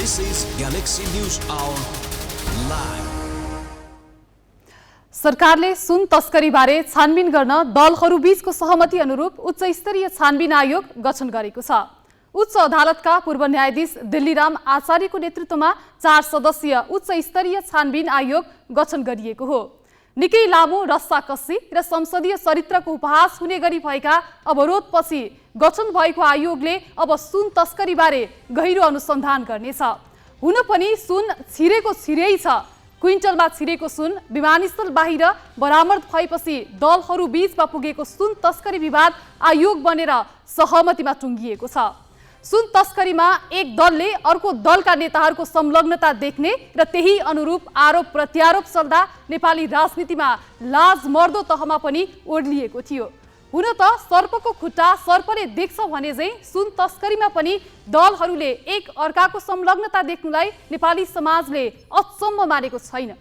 This is Galaxy News Hour Live. सरकारले सुन तस्करीबारे छानबिन गर्न दलहरूबीचको सहमति अनुरूप उच्च स्तरीय छानबिन आयोग गठन गरेको छ। उच्च अदालतका पूर्व न्यायाधीश दिल्लीराम आचार्यको नेतृत्वमा 4 सदस्यीय उच्च स्तरीय छानबिन आयोग गठन गरिएको हो। निकै लामो रस्साकस्सी र संसदीय चरित्रको उपहास हुने गरी भएका अवरोधपछि गठन भएको आयोगले अब सुन तस्करीबारे गहिरो अनुसन्धान गर्नेछ। हुन पनि सुन छिरेको छिरै छ। क्विन्टलमा छिरेको सुन विमानस्थल बाहिर बरामद भएपछि दलहरू बीचमा पुगेको सुन तस्करी विवाद आयोग बनेर सहमतिमा टुङ्गिएको छ। सुन तस्करीमा एक दलले अर्को दलका नेताहरूको संलग्नता देख्ने र त्यही अनुरूप आरोप प्रत्यारोप चल्दा नेपाली राजनीतिमा लाज मर्दो तहमा पनि ओर्लिएको थियो। हुन त सर्पको खुट्टा सर्पले देख्छ भने चाहिँ सुन तस्करीमा पनि दलहरूले एक अर्काको संलग्नता देख्नुलाई नेपाली समाजले अचम्म मानेको छैन।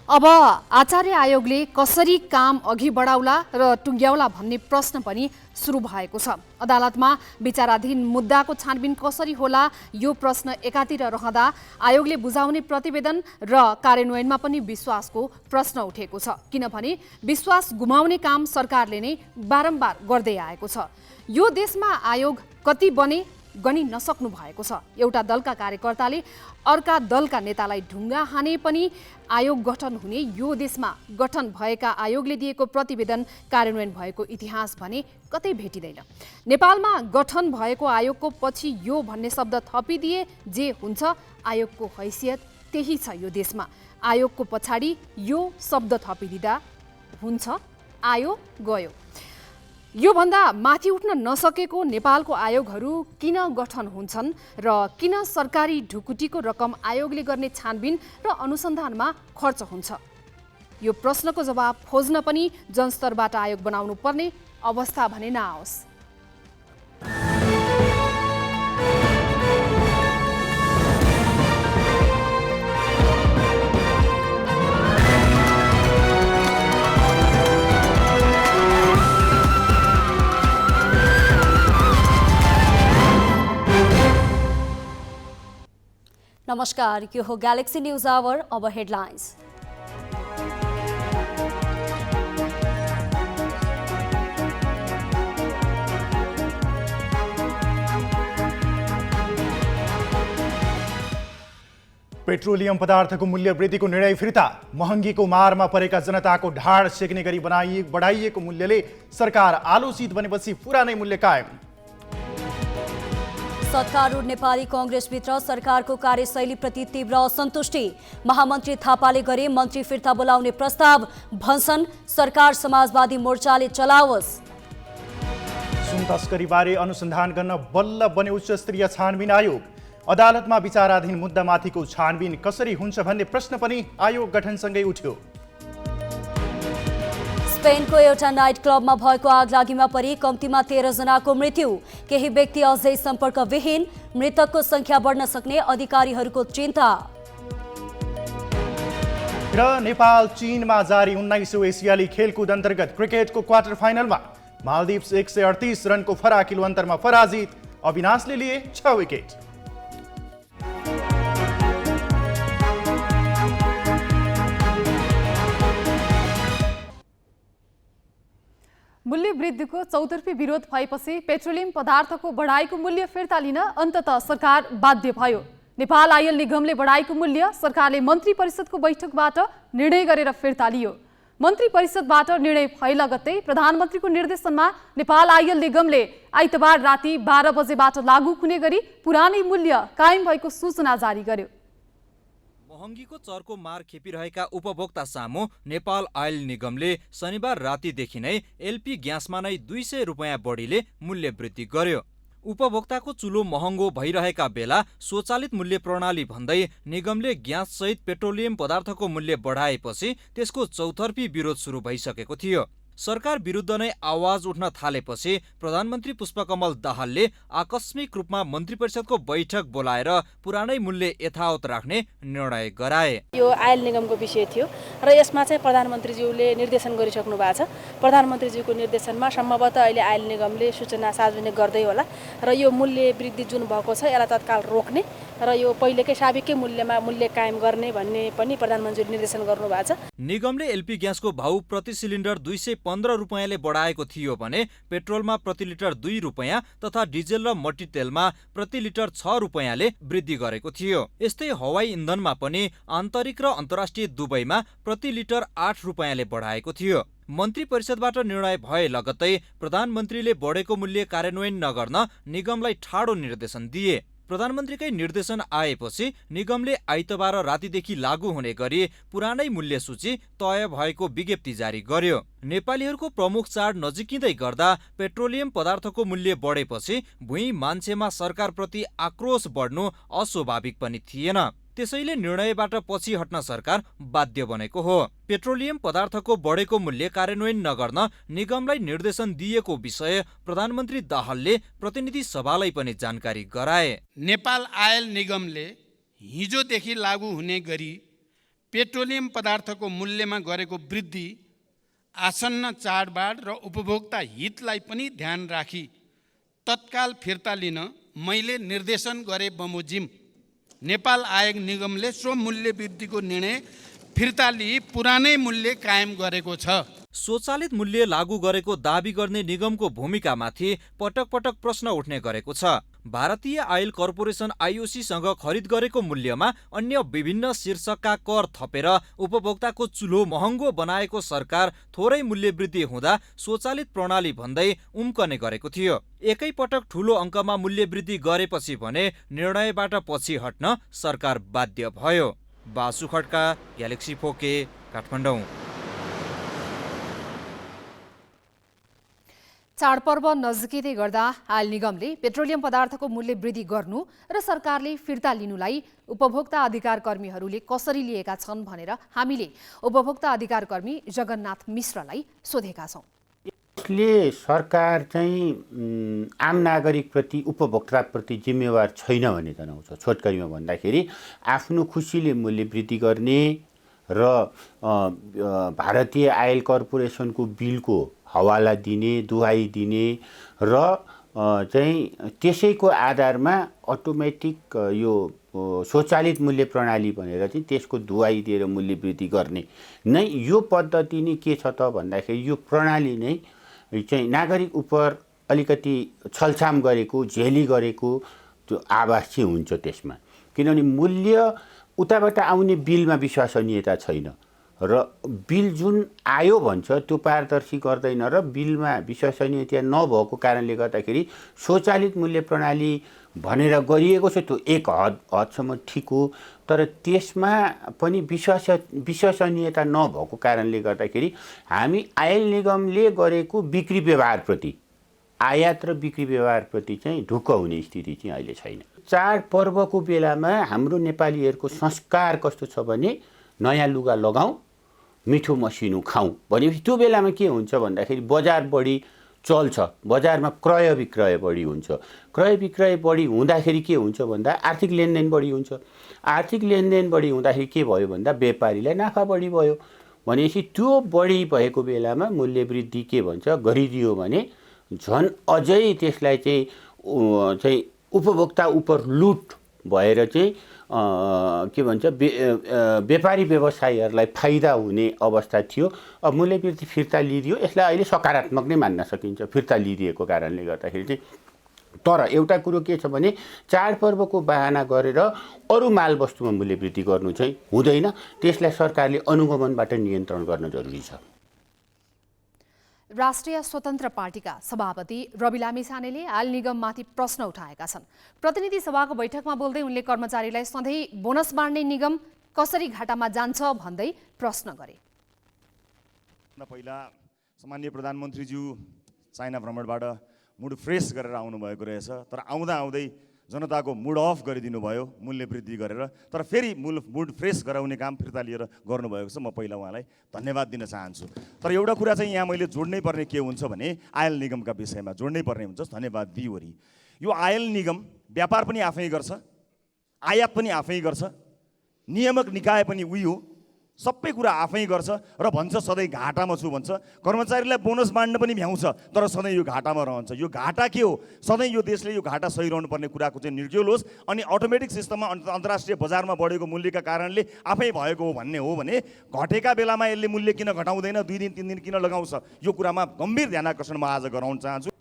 अब आचार्य आयोगले कसरी काम अघि बढाउला र टुङ्ग्याउला भन्ने प्रश्न पनि सुरु भएको छ। अदालतमा विचाराधीन मुद्दाको छानबिन कसरी होला यो प्रश्न एकातिर रहँदा आयोगले बुझाउने प्रतिवेदन र कार्यान्वयनमा पनि विश्वासको प्रश्न उठेको छ। किनभने विश्वास गुमाउने काम सरकारले नै बारम्बार गर्दै आएको छ। यो देशमा आयोग कति बने गनी नसक्नु भएको छ। एउटा दलका कार्यकर्ताले अर्का दलका नेतालाई ढुङ्गा हाने पनि आयोग गठन हुने यो देशमा गठन भएका आयोगले दिएको प्रतिवेदन कार्यान्वयन भएको इतिहास भने कतै भेटिँदैन। नेपालमा गठन भएको आयोगको पछि यो भन्ने शब्द थपिदिए जे हुन्छ आयोगको हैसियत त्यही छ यो देशमा। आयोगको पछाडि यो शब्द थपिदिँदा हुन्छ आयो गयो। यो भन्दा माथि उठ्न नसकेको नेपालको आयोगहरू किन गठन हुन्छन् र किन सरकारी ढुकुटीको रकम आयोगले गर्ने छानबिन र अनुसन्धानमा खर्च हुन्छ? यो प्रश्नको जवाब खोज्न पनि जनस्तरबाट आयोग बनाउनु पर्ने अवस्था भने नआओस्। नमस्कार, यो हो गैलेक्सी न्यूज आवर। अब हेडलाइन्स। पेट्रोलियम पदार्थको मूल्य वृद्धिको निर्णय फिर्ता। महँगीको मारमा परेका जनताको ढाड सेक्ने गरी बढाइएको मूल्यले सरकार आलोचित बनेपछि पुरानै मूल्य कायम। सत्तारूढ नेपाली कांग्रेसभित्र सरकारको कार्यशैलीप्रति तीव्र असन्तुष्टि। महामन्त्री थापाले गरे मन्त्री फिर्ता बोलाउने प्रस्ताव, भन्छन् सरकार समाजवादी मोर्चाले चलाओस्। सुन तस्करीबारे अनुसन्धान गर्न बल्ल बन्यो उच्च स्तरीय छानबिन आयोग। अदालतमा विचाराधीन मुद्दामाथिको छानबिन कसरी हुन्छ भन्ने प्रश्न पनि आयोग गठनसँगै उठ्यो। स्पेनको एउटा नाइट क्लबमा भएको आगलागीमा परि कम्तीमा 13 जनाको मृत्यु। केही व्यक्ति अझै सम्पर्कविहीन। मृतकको संख्या बढ्न सक्ने अधिकारीहरूको चिन्ता। र नेपाल चीनमा जारी 19औं एसियाली खेलकुद अन्तर्गत क्रिकेटको क्वार्टर फाइनलमा मालदिप्स 138 रनको फराकिलो अन्तरमा पराजित। अविनाशले लिए 6 विकेट। मूल्य वृद्धिको चौतर्फी विरोध भएपछि पेट्रोलियम पदार्थको बढाएको मूल्य फिर्ता लिन अन्ततः सरकार बाध्य भयो। नेपाल आयल निगमले बढाएको मूल्य सरकारले मन्त्री परिषदको बैठकबाट निर्णय गरेर फिर्ता लियो। मन्त्री परिषदबाट निर्णय भए लगत्तै प्रधानमन्त्रीको निर्देशनमा नेपाल आयल निगमले आइतबार राति 12 बजेबाट लागू हुने गरी पुरानै मूल्य कायम भएको सूचना जारी गर्यो। महँगीको चर्को मार खेपिरहेका उपभोक्ता सामु नेपाल आयल निगमले शनिबार रातिदेखि नै एलपी ग्यासमा नै 200 रुपैयाँ बढीले मूल्य वृद्धि गर्यो। उपभोक्ताको चुलो महँगो भइरहेका बेला स्वचालित मूल्य प्रणाली भन्दै निगमले ग्यास सहित पेट्रोलियम पदार्थको मूल्य बढाएपछि त्यसको चौतर्फी विरोध सुरु भइसकेको थियो। सरकार विरुद्ध नै आवाज उठ्न थालेपछि प्रधानमन्त्री पुष्पकमल दाहालले आकस्मिक रूपमा मन्त्री परिषदको बैठक बोलाएर पुरानै मूल्य यथावत राख्ने निर्णय गराए। यो आयल निगमको विषय थियो र यसमा चाहिँ प्रधानमन्त्रीज्यूले निर्देशन गरिसक्नु भएको छ। प्रधानमन्त्रीज्यूको निर्देशनमा सम्भवतः अहिले आयल निगमले सूचना सार्वजनिक गर्दै होला र यो मूल्य वृद्धि जुन भएको छ यसलाई तत्काल रोक्ने र यो पहिलेकै साबिकै मूल्यमा मूल्य कायम गर्ने भन्ने पनि प्रधानमन्त्रीले निर्देशन गर्नु भएको छ। निगमले एलपी ग्यासको भाउ प्रति सिलिन्डर 215 रुपैयाँले बढाएको थियो भने पेट्रोलमा प्रति लिटर 2 रुपैयाँ तथा डिजेल र मट्टीतेलमा प्रति लिटर 6 रुपैयाँले वृद्धि गरेको थियो। यस्तै हवाई इन्धनमा पनि आन्तरिक र अन्तर्राष्ट्रिय दुवैमा प्रति लिटर 8 रुपैयाँले बढाएको थियो। मन्त्री परिषदबाट निर्णय भए लगत्तै प्रधानमन्त्रीले बढेको मूल्य कार्यान्वयन नगर्न निगमलाई ठाडो निर्देशन दिए। प्रधानमन्त्रीकै निर्देशन आएपछि निगमले आइतबार रातिदेखि लागू हुने गरी पुरानै मूल्य सूची तय भएको विज्ञप्ति जारी गर्यो। नेपालीहरूको प्रमुख चाड नजिकिँदै गर्दा पेट्रोलियम पदार्थको मूल्य बढेपछि भुइँ मान्छेमा सरकारप्रति आक्रोश बढ्नु अस्वाभाविक पनि थिएन। त्यसैले निर्णयबाट पछि हट्न सरकार बाध्य बनेको हो। पेट्रोलियम पदार्थको बढेको मूल्य कार्यान्वयन नगर्न निगमलाई निर्देशन दिएको विषय प्रधानमन्त्री दाहालले प्रतिनिधि सभालाई पनि जानकारी गराए। नेपाल आयल निगमले हिजोदेखि लागू हुने गरी पेट्रोलियम पदार्थको मूल्यमा गरेको वृद्धि आसन्न चाडबाड र उपभोक्ता हितलाई पनि ध्यान राखी तत्काल फिर्ता लिन मैले निर्देशन गरे बमोजिम नेपाल आयल निगमले सो मूल्य वृद्धिको निर्णय फिर्ता लिई पुरानै मूल्य कायम गरेको छ। स्वचालित मूल्य लागू गरेको दाबी गर्ने निगमको भूमिकामाथि पटक पटक प्रश्न उठ्ने गरेको छ। भारतीय आयल कर्पोरेसन आइओसीसँग खरिद गरेको मूल्यमा अन्य विभिन्न शीर्षकका कर थपेर उपभोक्ताको चुल्हो महँगो बनाएको सरकार थोरै मूल्य वृद्धि हुँदा स्वचालित प्रणाली भन्दै उम्कने गरेको थियो। एकैपटक ठूलो अङ्कमा मूल्य वृद्धि गरेपछि भने निर्णयबाट पछि हट्न सरकार बाध्य भयो। बासु खड्का, ग्यालेक्सी फोके, काठमाडौँ। चाडपर्व नजिकै गर्दा आयल निगमले पेट्रोलियम पदार्थको मूल्य वृद्धि गर्नु र सरकारले फिर्ता लिनुलाई उपभोक्ता अधिकार कर्मीहरूले कसरी लिएका छन् भनेर हामीले उपभोक्ता अधिकार कर्मी जगन्नाथ मिश्रलाई सोधेका छौँ। यसले सरकार चाहिँ आम नागरिकप्रति उपभोक्ताप्रति जिम्मेवार छैन भन्ने जनाउँछ। छोटकरीमा भन्दाखेरि आफ्नो खुसीले मूल्य वृद्धि गर्ने र भारतीय आयल कर्पोरेसनको बिलको हवाला दिने, दुहाई दिने र चाहिँ त्यसैको आधारमा अटोमेटिक यो स्वचालित मूल्य प्रणाली भनेर चाहिँ त्यसको दुहाई दिएर मूल्य वृद्धि गर्ने नै यो पद्धति नै के छ त भन्दाखेरि यो प्रणाली नै चाहिँ नागरिक उप अलिकति छलछाम गरेको, झेली गरेको त्यो आभास चाहिँ हुन्छ त्यसमा। किनभने मूल्य उताबाट आउने बिलमा विश्वसनीयता छैन र बिल जुन आयो भन्छ त्यो पारदर्शी गर्दैन र बिलमा विश्वसनीयता नभएको कारणले गर्दाखेरि स्वचालित मूल्य प्रणाली भनेर गरिएको छ त्यो एक हदसम्म ठिक हो, तर त्यसमा पनि विश्वसनीयता नभएको कारणले गर्दाखेरि हामी आयल निगमले गरेको बिक्री व्यवहारप्रति, आयात र बिक्री व्यवहारप्रति चाहिँ ढुक्क हुने स्थिति चाहिँ अहिले छैन। चाडपर्वको बेलामा हाम्रो नेपालीहरूको संस्कार कस्तो छ भने नयाँ लुगा लगाउँ, मिठो मसिनो खाउँ भनेपछि त्यो बेलामा के हुन्छ भन्दाखेरि बजार बढी चल्छ, बजारमा क्रय विक्रय बढी हुन्छ। क्रय विक्रय बढी हुँदाखेरि के हुन्छ भन्दा आर्थिक लेनदेन बढी हुन्छ। आर्थिक लेनदेन बढी हुँदाखेरि के भयो भन्दा व्यापारीलाई नाफा बढी भयो भनेपछि त्यो बढी भएको बेलामा मूल्य वृद्धि के भन्छ गरिदियो भने झन् अझै त्यसलाई चाहिँ उपभोक्ता उप लुट भएर चाहिँ के भन्छ व्यापारी व्यवसायीहरूलाई फाइदा हुने अवस्था थियो। अब मूल्य वृद्धि फिर्ता लिइदियो, यसलाई अहिले सकारात्मक नै मान्न सकिन्छ फिर्ता लिइदिएको कारणले गर्दाखेरि चाहिँ। तर एउटा कुरो के छ भने चाडपर्वको बहाना गरेर अरू मालवस्तुमा मूल्य वृद्धि गर्नु चाहिँ हुँदैन, त्यसलाई सरकारले अनुगमनबाट नियन्त्रण गर्न जरुरी छ। राष्ट्रिय स्वतन्त्र पार्टीका सभापति रवि लामिछानेले आयल निगममाथि प्रश्न उठाएका छन्। प्रतिनिधि सभाको बैठकमा बोल्दै उनले कर्मचारीलाई सधैँ बोनस बाँड्ने निगम कसरी घाटामा जान्छ भन्दै प्रश्न गरे। पहिला सामान्य प्रधानमन्त्रीज्यू चाइना भ्रमणबाट मुड फ्रेस गरेर आउनुभएको रहेछ, तर आउँदा आउँदै जनताको मुड अफ गरिदिनु भयो मूल्य वृद्धि गरेर, तर फेरि मुड फ्रेस गराउने काम फिर्ता लिएर गर्नुभएको छ। म पहिला उहाँलाई धन्यवाद दिन चाहन्छु। तर एउटा कुरा चाहिँ यहाँ मैले जोड्नै पर्ने के हुन्छ भने आयल निगमका विषयमा जोड्नै पर्ने हुन्छ। धन्यवाद दिइवरी। यो आयल निगम व्यापार पनि आफै गर्छ, आयात पनि आफै गर्छ, नियामक निकाय पनि उही हो, सबै कुरा आफै गर्छ र भन्छ सधैँ घाटामा छु भन्छ। कर्मचारीलाई बोनस बाँड्न पनि भ्याउँछ, तर सधैँ यो घाटामा रहन्छ। यो घाटा के हो? सधैँ यो देशले यो घाटा सहिरहनु पर्ने कुराको चाहिँ निर्ज्योल होस् अनि अटोमेटिक सिस्टममा अन्तर्राष्ट्रिय बजारमा बढेको मूल्यका कारणले आफै भएको हो भन्ने हो भने घटेका बेलामा यसले मूल्य किन घटाउँदैन, 2 दिन 3 दिन किन लगाउँछ? यो कुरामा गम्भीर ध्यानाकर्षण म आज गराउन चाहन्छु।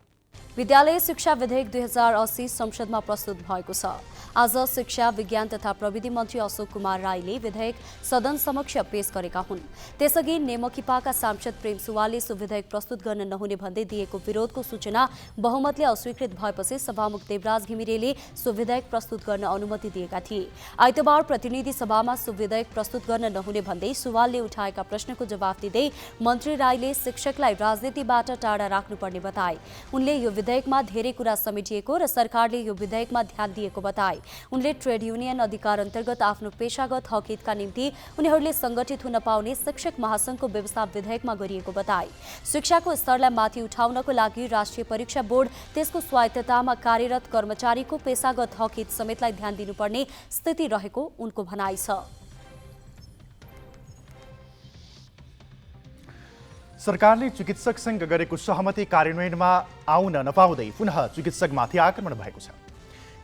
विद्यालय शिक्षा विधेयक 2080 संसदमा प्रस्तुत भएको छ। आज शिक्षा विज्ञान तथा प्रविधि मन्त्री अशोक कुमार राईले विधेयक सदन समक्ष पेश गरेका हुन्। त्यसअघि नेमकिपाका सांसद प्रेम सुवालले सो विधेयक प्रस्तुत गर्न नहुने भन्दै दिएको विरोधको सूचना बहुमतले अस्वीकृत भएपछि सभामुख देवराज घिमिरेले सो विधेयक प्रस्तुत गर्न अनुमति दिएका थिए। आइतबार प्रतिनिधि सभामा सो विधेयक प्रस्तुत गर्न नहुने भन्दै सुवालले उठाएका प्रश्नको जवाफ दिँदै मन्त्री राईले शिक्षकलाई राजनीतिबाट टाढा राख्नुपर्ने बताए। उनले यो विधेयकमा धेरै कुरा समेटिएको र सरकारले यो विधेयकमा ध्यान दिएको बताए। उनले ट्रेड युनियन अधिकार अन्तर्गत आफ्नो पेशागत हक हितका निम्ति उनीहरूले संगठित हुन पाउने शिक्षक महासंघको व्यवस्था विधेयकमा गरिएको बताए। शिक्षाको स्तरलाई माथि उठाउनको लागि राष्ट्रिय परीक्षा बोर्ड त्यसको स्वायत्ततामा कार्यरत कर्मचारीको पेशागत हक हित समेतलाई ध्यान दिनुपर्ने स्थिति रहेको उनको भनाइ छ। सरकारले चिकित्सकसँग गरेको सहमति कार्यान्वयनमा आउन नपाउँदै पुनः चिकित्सकमाथि आक्रमण भएको छ।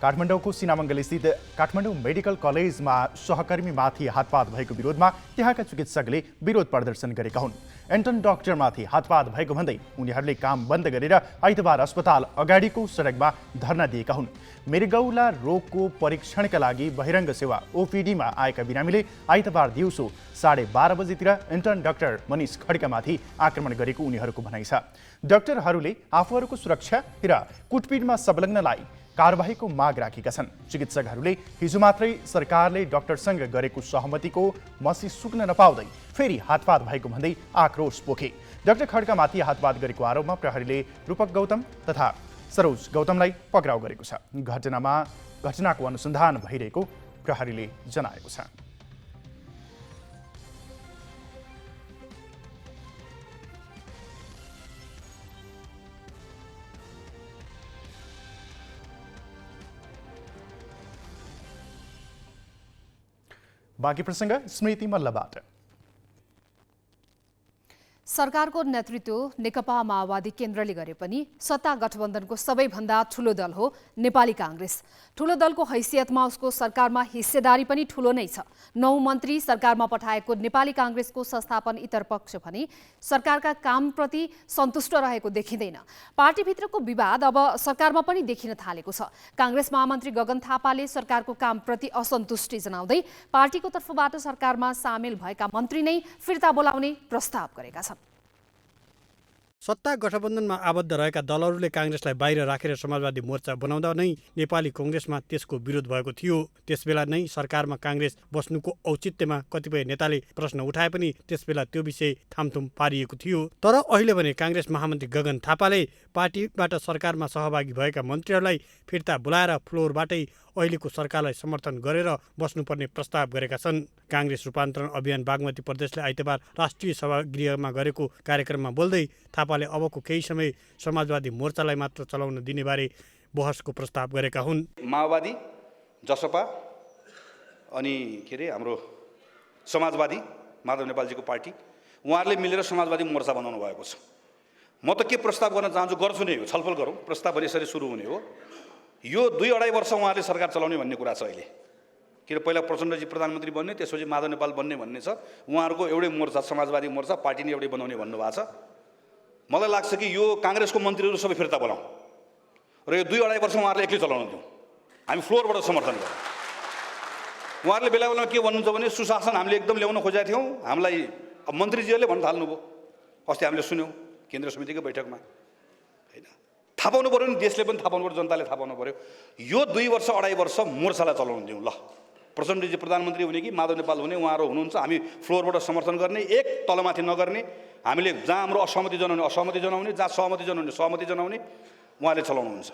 काठमाडौँको सिनामङ्गल स्थित काठमाडौँ मेडिकल कलेजमा सहकर्मीमाथि हातपात भएको विरोधमा त्यहाँका चिकित्सकले विरोध प्रदर्शन गरेका हुन्। एन्टन डाक्टरमाथि हातपात भएको भन्दै उनीहरूले काम बन्द गरेर आइतबार अस्पताल अगाडिको सडकमा धरना दिएका हुन्। मृगौला रोगको परीक्षणका लागि बहिरङ्ग सेवा ओपिडीमा आएका बिरामीले आइतबार दिउँसो 12:30 बजेतिर एन्टन डाक्टर मनिष खड्कामाथि आक्रमण गरेको उनीहरूको भनाइ छ। डाक्टरहरूले आफूहरूको सुरक्षा र कुटपिटमा संलग्नलाई कारबाहीको माग राखेका छन्। चिकित्सकहरूले हिजो मात्रै सरकारले डाक्टरसँग गरेको सहमतिको मसी सुक्न नपाउँदै फेरि हातपात भएको भन्दै आक्रोश पोखे। डाक्टर खड्कामाथि हातपात गरेको आरोपमा प्रहरीले रूपक गौतम तथा सरोज गौतमलाई पक्राउ गरेको छ। घटनाको अनुसन्धान भइरहेको प्रहरीले जनाएको छ। बाँकी प्रसङ्ग स्मृति मल्लबाट। सरकारको नेतृत्व नेकपा माओवादी केन्द्रले गरे पनि सत्ता गठबन्धनको सबैभन्दा ठूलो दल हो नेपाली कांग्रेस। ठूलो दलको हैसियतमा उसको सरकारमा हिस्सेदारी पनि ठूलो नै छ। 9 मन्त्री सरकारमा पठाएको नेपाली कांग्रेसको संस्थापन इतर पक्ष भने सरकारका कामप्रति सन्तुष्ट रहेको देखिँदैन। पार्टीभित्रको विवाद अब सरकारमा पनि देखिन थालेको छ। कांग्रेस महामन्त्री गगन थापाले सरकारको कामप्रति असन्तुष्टि जनाउँदै पार्टीको तर्फबाट सरकारमा सामेल भएका मन्त्री नै फिर्ता बोलाउने प्रस्ताव गरेका छन्। सत्ता गठबन्धनमा आबद्ध रहेका दलहरूले कांग्रेसलाई बाहिर राखेर समाजवादी मोर्चा बनाउँदा नै नेपाली कांग्रेसमा त्यसको विरोध भएको थियो। त्यसबेला नै सरकारमा कांग्रेस बस्नुको औचित्यमा कतिपय नेताले प्रश्न उठाए पनि त्यसबेला त्यो विषय थामथुम पारिएको थियो। तर अहिले भने कांग्रेस महामन्त्री गगन थापाले पार्टीबाट सरकारमा सहभागी भएका मन्त्रीहरूलाई फिर्ता बोलाएर फ्लोरबाटै अहिलेको सरकारलाई समर्थन गरेर बस्नुपर्ने प्रस्ताव गरेका छन्। कांग्रेस रूपान्तरण अभियान बागमती प्रदेशले आइतबार राष्ट्रिय सभागृहमा गरेको कार्यक्रममा बोल्दै थापाले अबको केही समय समाजवादी मोर्चालाई मात्र चलाउन दिने बारे बहसको प्रस्ताव गरेका हुन्। माओवादी, जसपा अनि हाम्रो समाजवादी माधव नेपालजीको पार्टी उहाँहरूले मिलेर समाजवादी मोर्चा बनाउनु भएको छ। म त के प्रस्ताव गर्न चाहन्छु, गर्छु नै हो, छलफल गरौँ। प्रस्ताव भने यसरी सुरु हुने हो। यो 2-2.5 वर्ष उहाँहरूले सरकार चलाउने भन्ने कुरा छ अहिले। किन पहिला प्रचण्डजी प्रधानमन्त्री बन्ने, त्यसपछि माधव नेपाल बन्ने भन्ने छ। उहाँहरूको एउटै मोर्चा समाजवादी मोर्चा पार्टी नै एउटै बनाउने भन्नुभएको छ। मलाई लाग्छ कि यो कांग्रेसको मन्त्रीहरू सबै फिर्ता बोलाउँ र यो 2-2.5 वर्ष उहाँहरूले एक्लै चलाउन दिउँ। हामी फ्लोरबाट समर्थन गरौँ। उहाँहरूले बेला बेलामा के भन्नुहुन्छ भने सुशासन हामीले एकदम ल्याउन खोजेका थियौँ, हामीलाई मन्त्रीजीहरूले भन्न थाल्नुभयो। अस्ति हामीले सुन्यौँ केन्द्र समितिको बैठकमा, होइन? थाहा पाउनु पऱ्यो नि, देशले पनि थाहा पाउनु पऱ्यो, जनताले थाहा पाउनु पऱ्यो। यो 2-2.5 वर्ष मोर्चालाई चलाउन दिउँ। ल, प्रचण्डजी प्रधानमन्त्री हुने कि माधव नेपाल हुने, उहाँहरू हुनुहुन्छ। हामी फ्लोरबाट समर्थन गर्ने, एक तलमाथि नगर्ने। हामीले जहाँ हाम्रो असहमति जनाउने, जहाँ सहमति जनाउने, सहमति जनाउने उहाँले चलाउनुहुन्छ।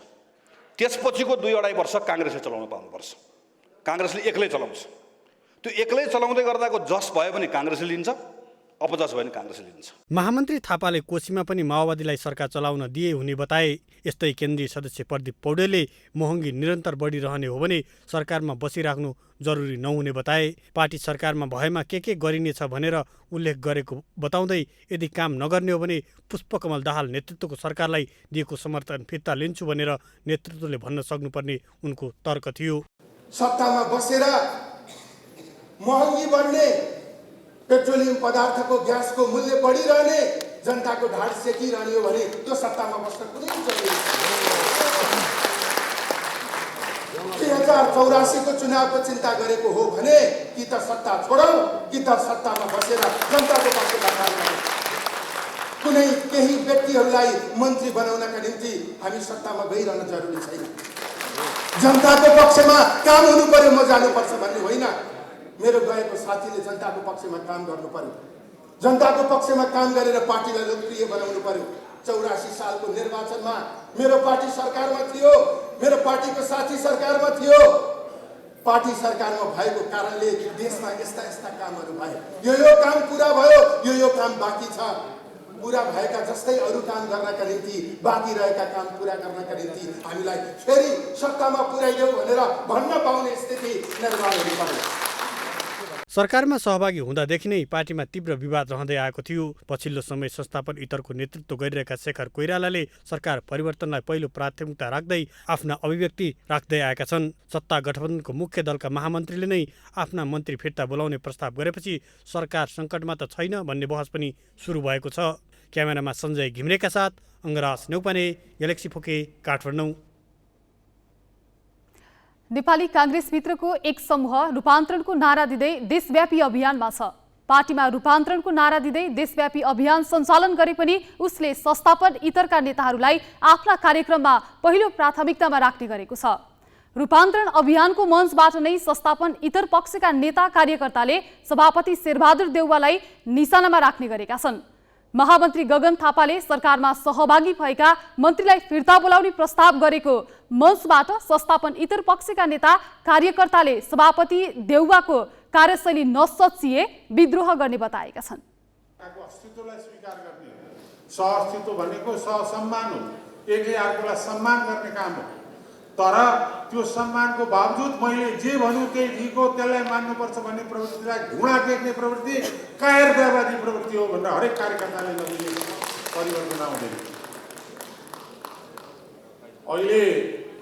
त्यसपछिको 2-2.5 वर्ष काङ्ग्रेसले चलाउन पाउनुपर्छ। काङ्ग्रेसले एक्लै चलाउँछ। त्यो एक्लै चलाउँदै गर्दाको जस भयो भने काङ्ग्रेसले लिन्छ, अपजस भयो भने काङ्ग्रेसले लिन्छ। महामन्त्री थापाले कोशीमा पनि माओवादीलाई सरकार चलाउन दिए हुने बताए। यस्तै केन्द्रीय सदस्य प्रदीप पौडेलले महँगी निरन्तर बढिरहने हो भने सरकारमा बसिराख्नु जरुरी नहुने बताए। पार्टी सरकारमा भएमा के गरिनेछ भनेर उल्लेख गरेको बताउँदै यदि काम नगर्ने हो भने पुष्पकमल दाहाल नेतृत्वको सरकारलाई दिएको समर्थन फिर्ता लिन्छु भनेर नेतृत्वले भन्न सक्नुपर्ने उनको तर्क थियो। सत्तामा बसेर महँगी बढ्ने, पेट्रोलियम पदार्थको ग्यासको मूल्य बढिरहने, जनताको ढाड सेकिरहने हो भने त्यो सत्तामा बस्न कुनै जरुरी छैन। 2084 को चुनावको चिन्ता गरेको हो भने कि त सत्ता छोडौँ कि त सत्तामा बसेर जनताको पक्षमा काम गरौँ। कुनै केही व्यक्तिहरूलाई मन्त्री बनाउनका निम्ति हामी सत्तामा गइरहन जरुरी छैन। जनताको पक्षमा काम हुनु पर्यो, म जानुपर्छ भन्ने होइन। मेरो गएको साथीले जनताको पक्षमा काम गर्नु पर्यो, जनताको पक्षमा काम गरेर पार्टीलाई लोकप्रिय बनाउनु पर्यो। 84 सालको निर्वाचनमा मेरो पार्टी सरकारमा थियो, मेरो पार्टीको साथी सरकारमा थियो। पार्टी सरकारमा भएको कारणले देशमा यस्ता यस्ता कामहरू भए। यो काम पुरा भयो, यो काम बाँकी छ। पुरा भएका जस्तै अरू काम गर्नका निम्ति बाँकी रहेका काम पुरा गर्नका निम्ति हामीलाई फेरि सत्तामा पुर्याइदेऊ भनेर भन्न पाउने स्थिति निर्माण हुनु पर्यो। सरकारमा सहभागी हुँदादेखि नै पार्टीमा तीव्र विवाद रहँदै आएको थियो। पछिल्लो समय संस्थापन इतरको नेतृत्व गरिरहेका शेखर कोइरालाले सरकार परिवर्तनलाई पहिलो प्राथमिकता राख्दै आफ्ना अभिव्यक्ति राख्दै आएका छन्। सत्ता गठबन्धनको मुख्य दलका महामन्त्रीले नै आफ्ना मन्त्री फिर्ता बोलाउने प्रस्ताव गरेपछि सरकार सङ्कटमा त छैन भन्ने बहस पनि सुरु भएको छ। क्यामेरामा सञ्जय घिम्रेका साथ अङ्गराज नेउपाने, ग्यालेक्सी फोके, काठमाडौँ। नेपाली काङ्ग्रेसभित्रको एक समूह रूपान्तरणको नारा दिँदै देशव्यापी अभियानमा छ। पार्टीमा रूपान्तरणको नारा दिँदै देशव्यापी अभियान सञ्चालन गरे पनि उसले संस्थापन इतरका नेताहरूलाई आफ्ना कार्यक्रममा पहिलो प्राथमिकतामा राख्ने गरेको छ। रूपान्तरण अभियानको मञ्चबाट नै संस्थापन इतर पक्षका नेता कार्यकर्ताले सभापति शेरबहादुर देउवालाई निशानामा राख्ने गरेका छन्। महामन्त्री गगन थापाले सरकारमा सहभागी भएका मन्त्रीलाई फिर्ता बोलाउने प्रस्ताव गरेको मञ्चबाट संस्थापन इतर पक्षका नेता कार्यकर्ताले सभापति देउवाको कार्यशैली नसचिए विद्रोह गर्ने बताएका छन्। अस्तित्वलाई स्वीकार गर्ने सहअस्तित्व भनेको सहसम्मान हो, एकले अर्कोलाई सम्मान गर्ने काम हो। तर त्यो सम्मानको बावजुद मैले जे भन्नु त्यही ठिक हो, त्यसलाई मान्नुपर्छ भन्ने प्रवृत्तिलाई घुँडा टेक्ने प्रवृत्ति कायरतावादी प्रवृत्ति हो भनेर हरेक कार्यकर्ताले नदिने परिवर्तन आउँदैन। अहिले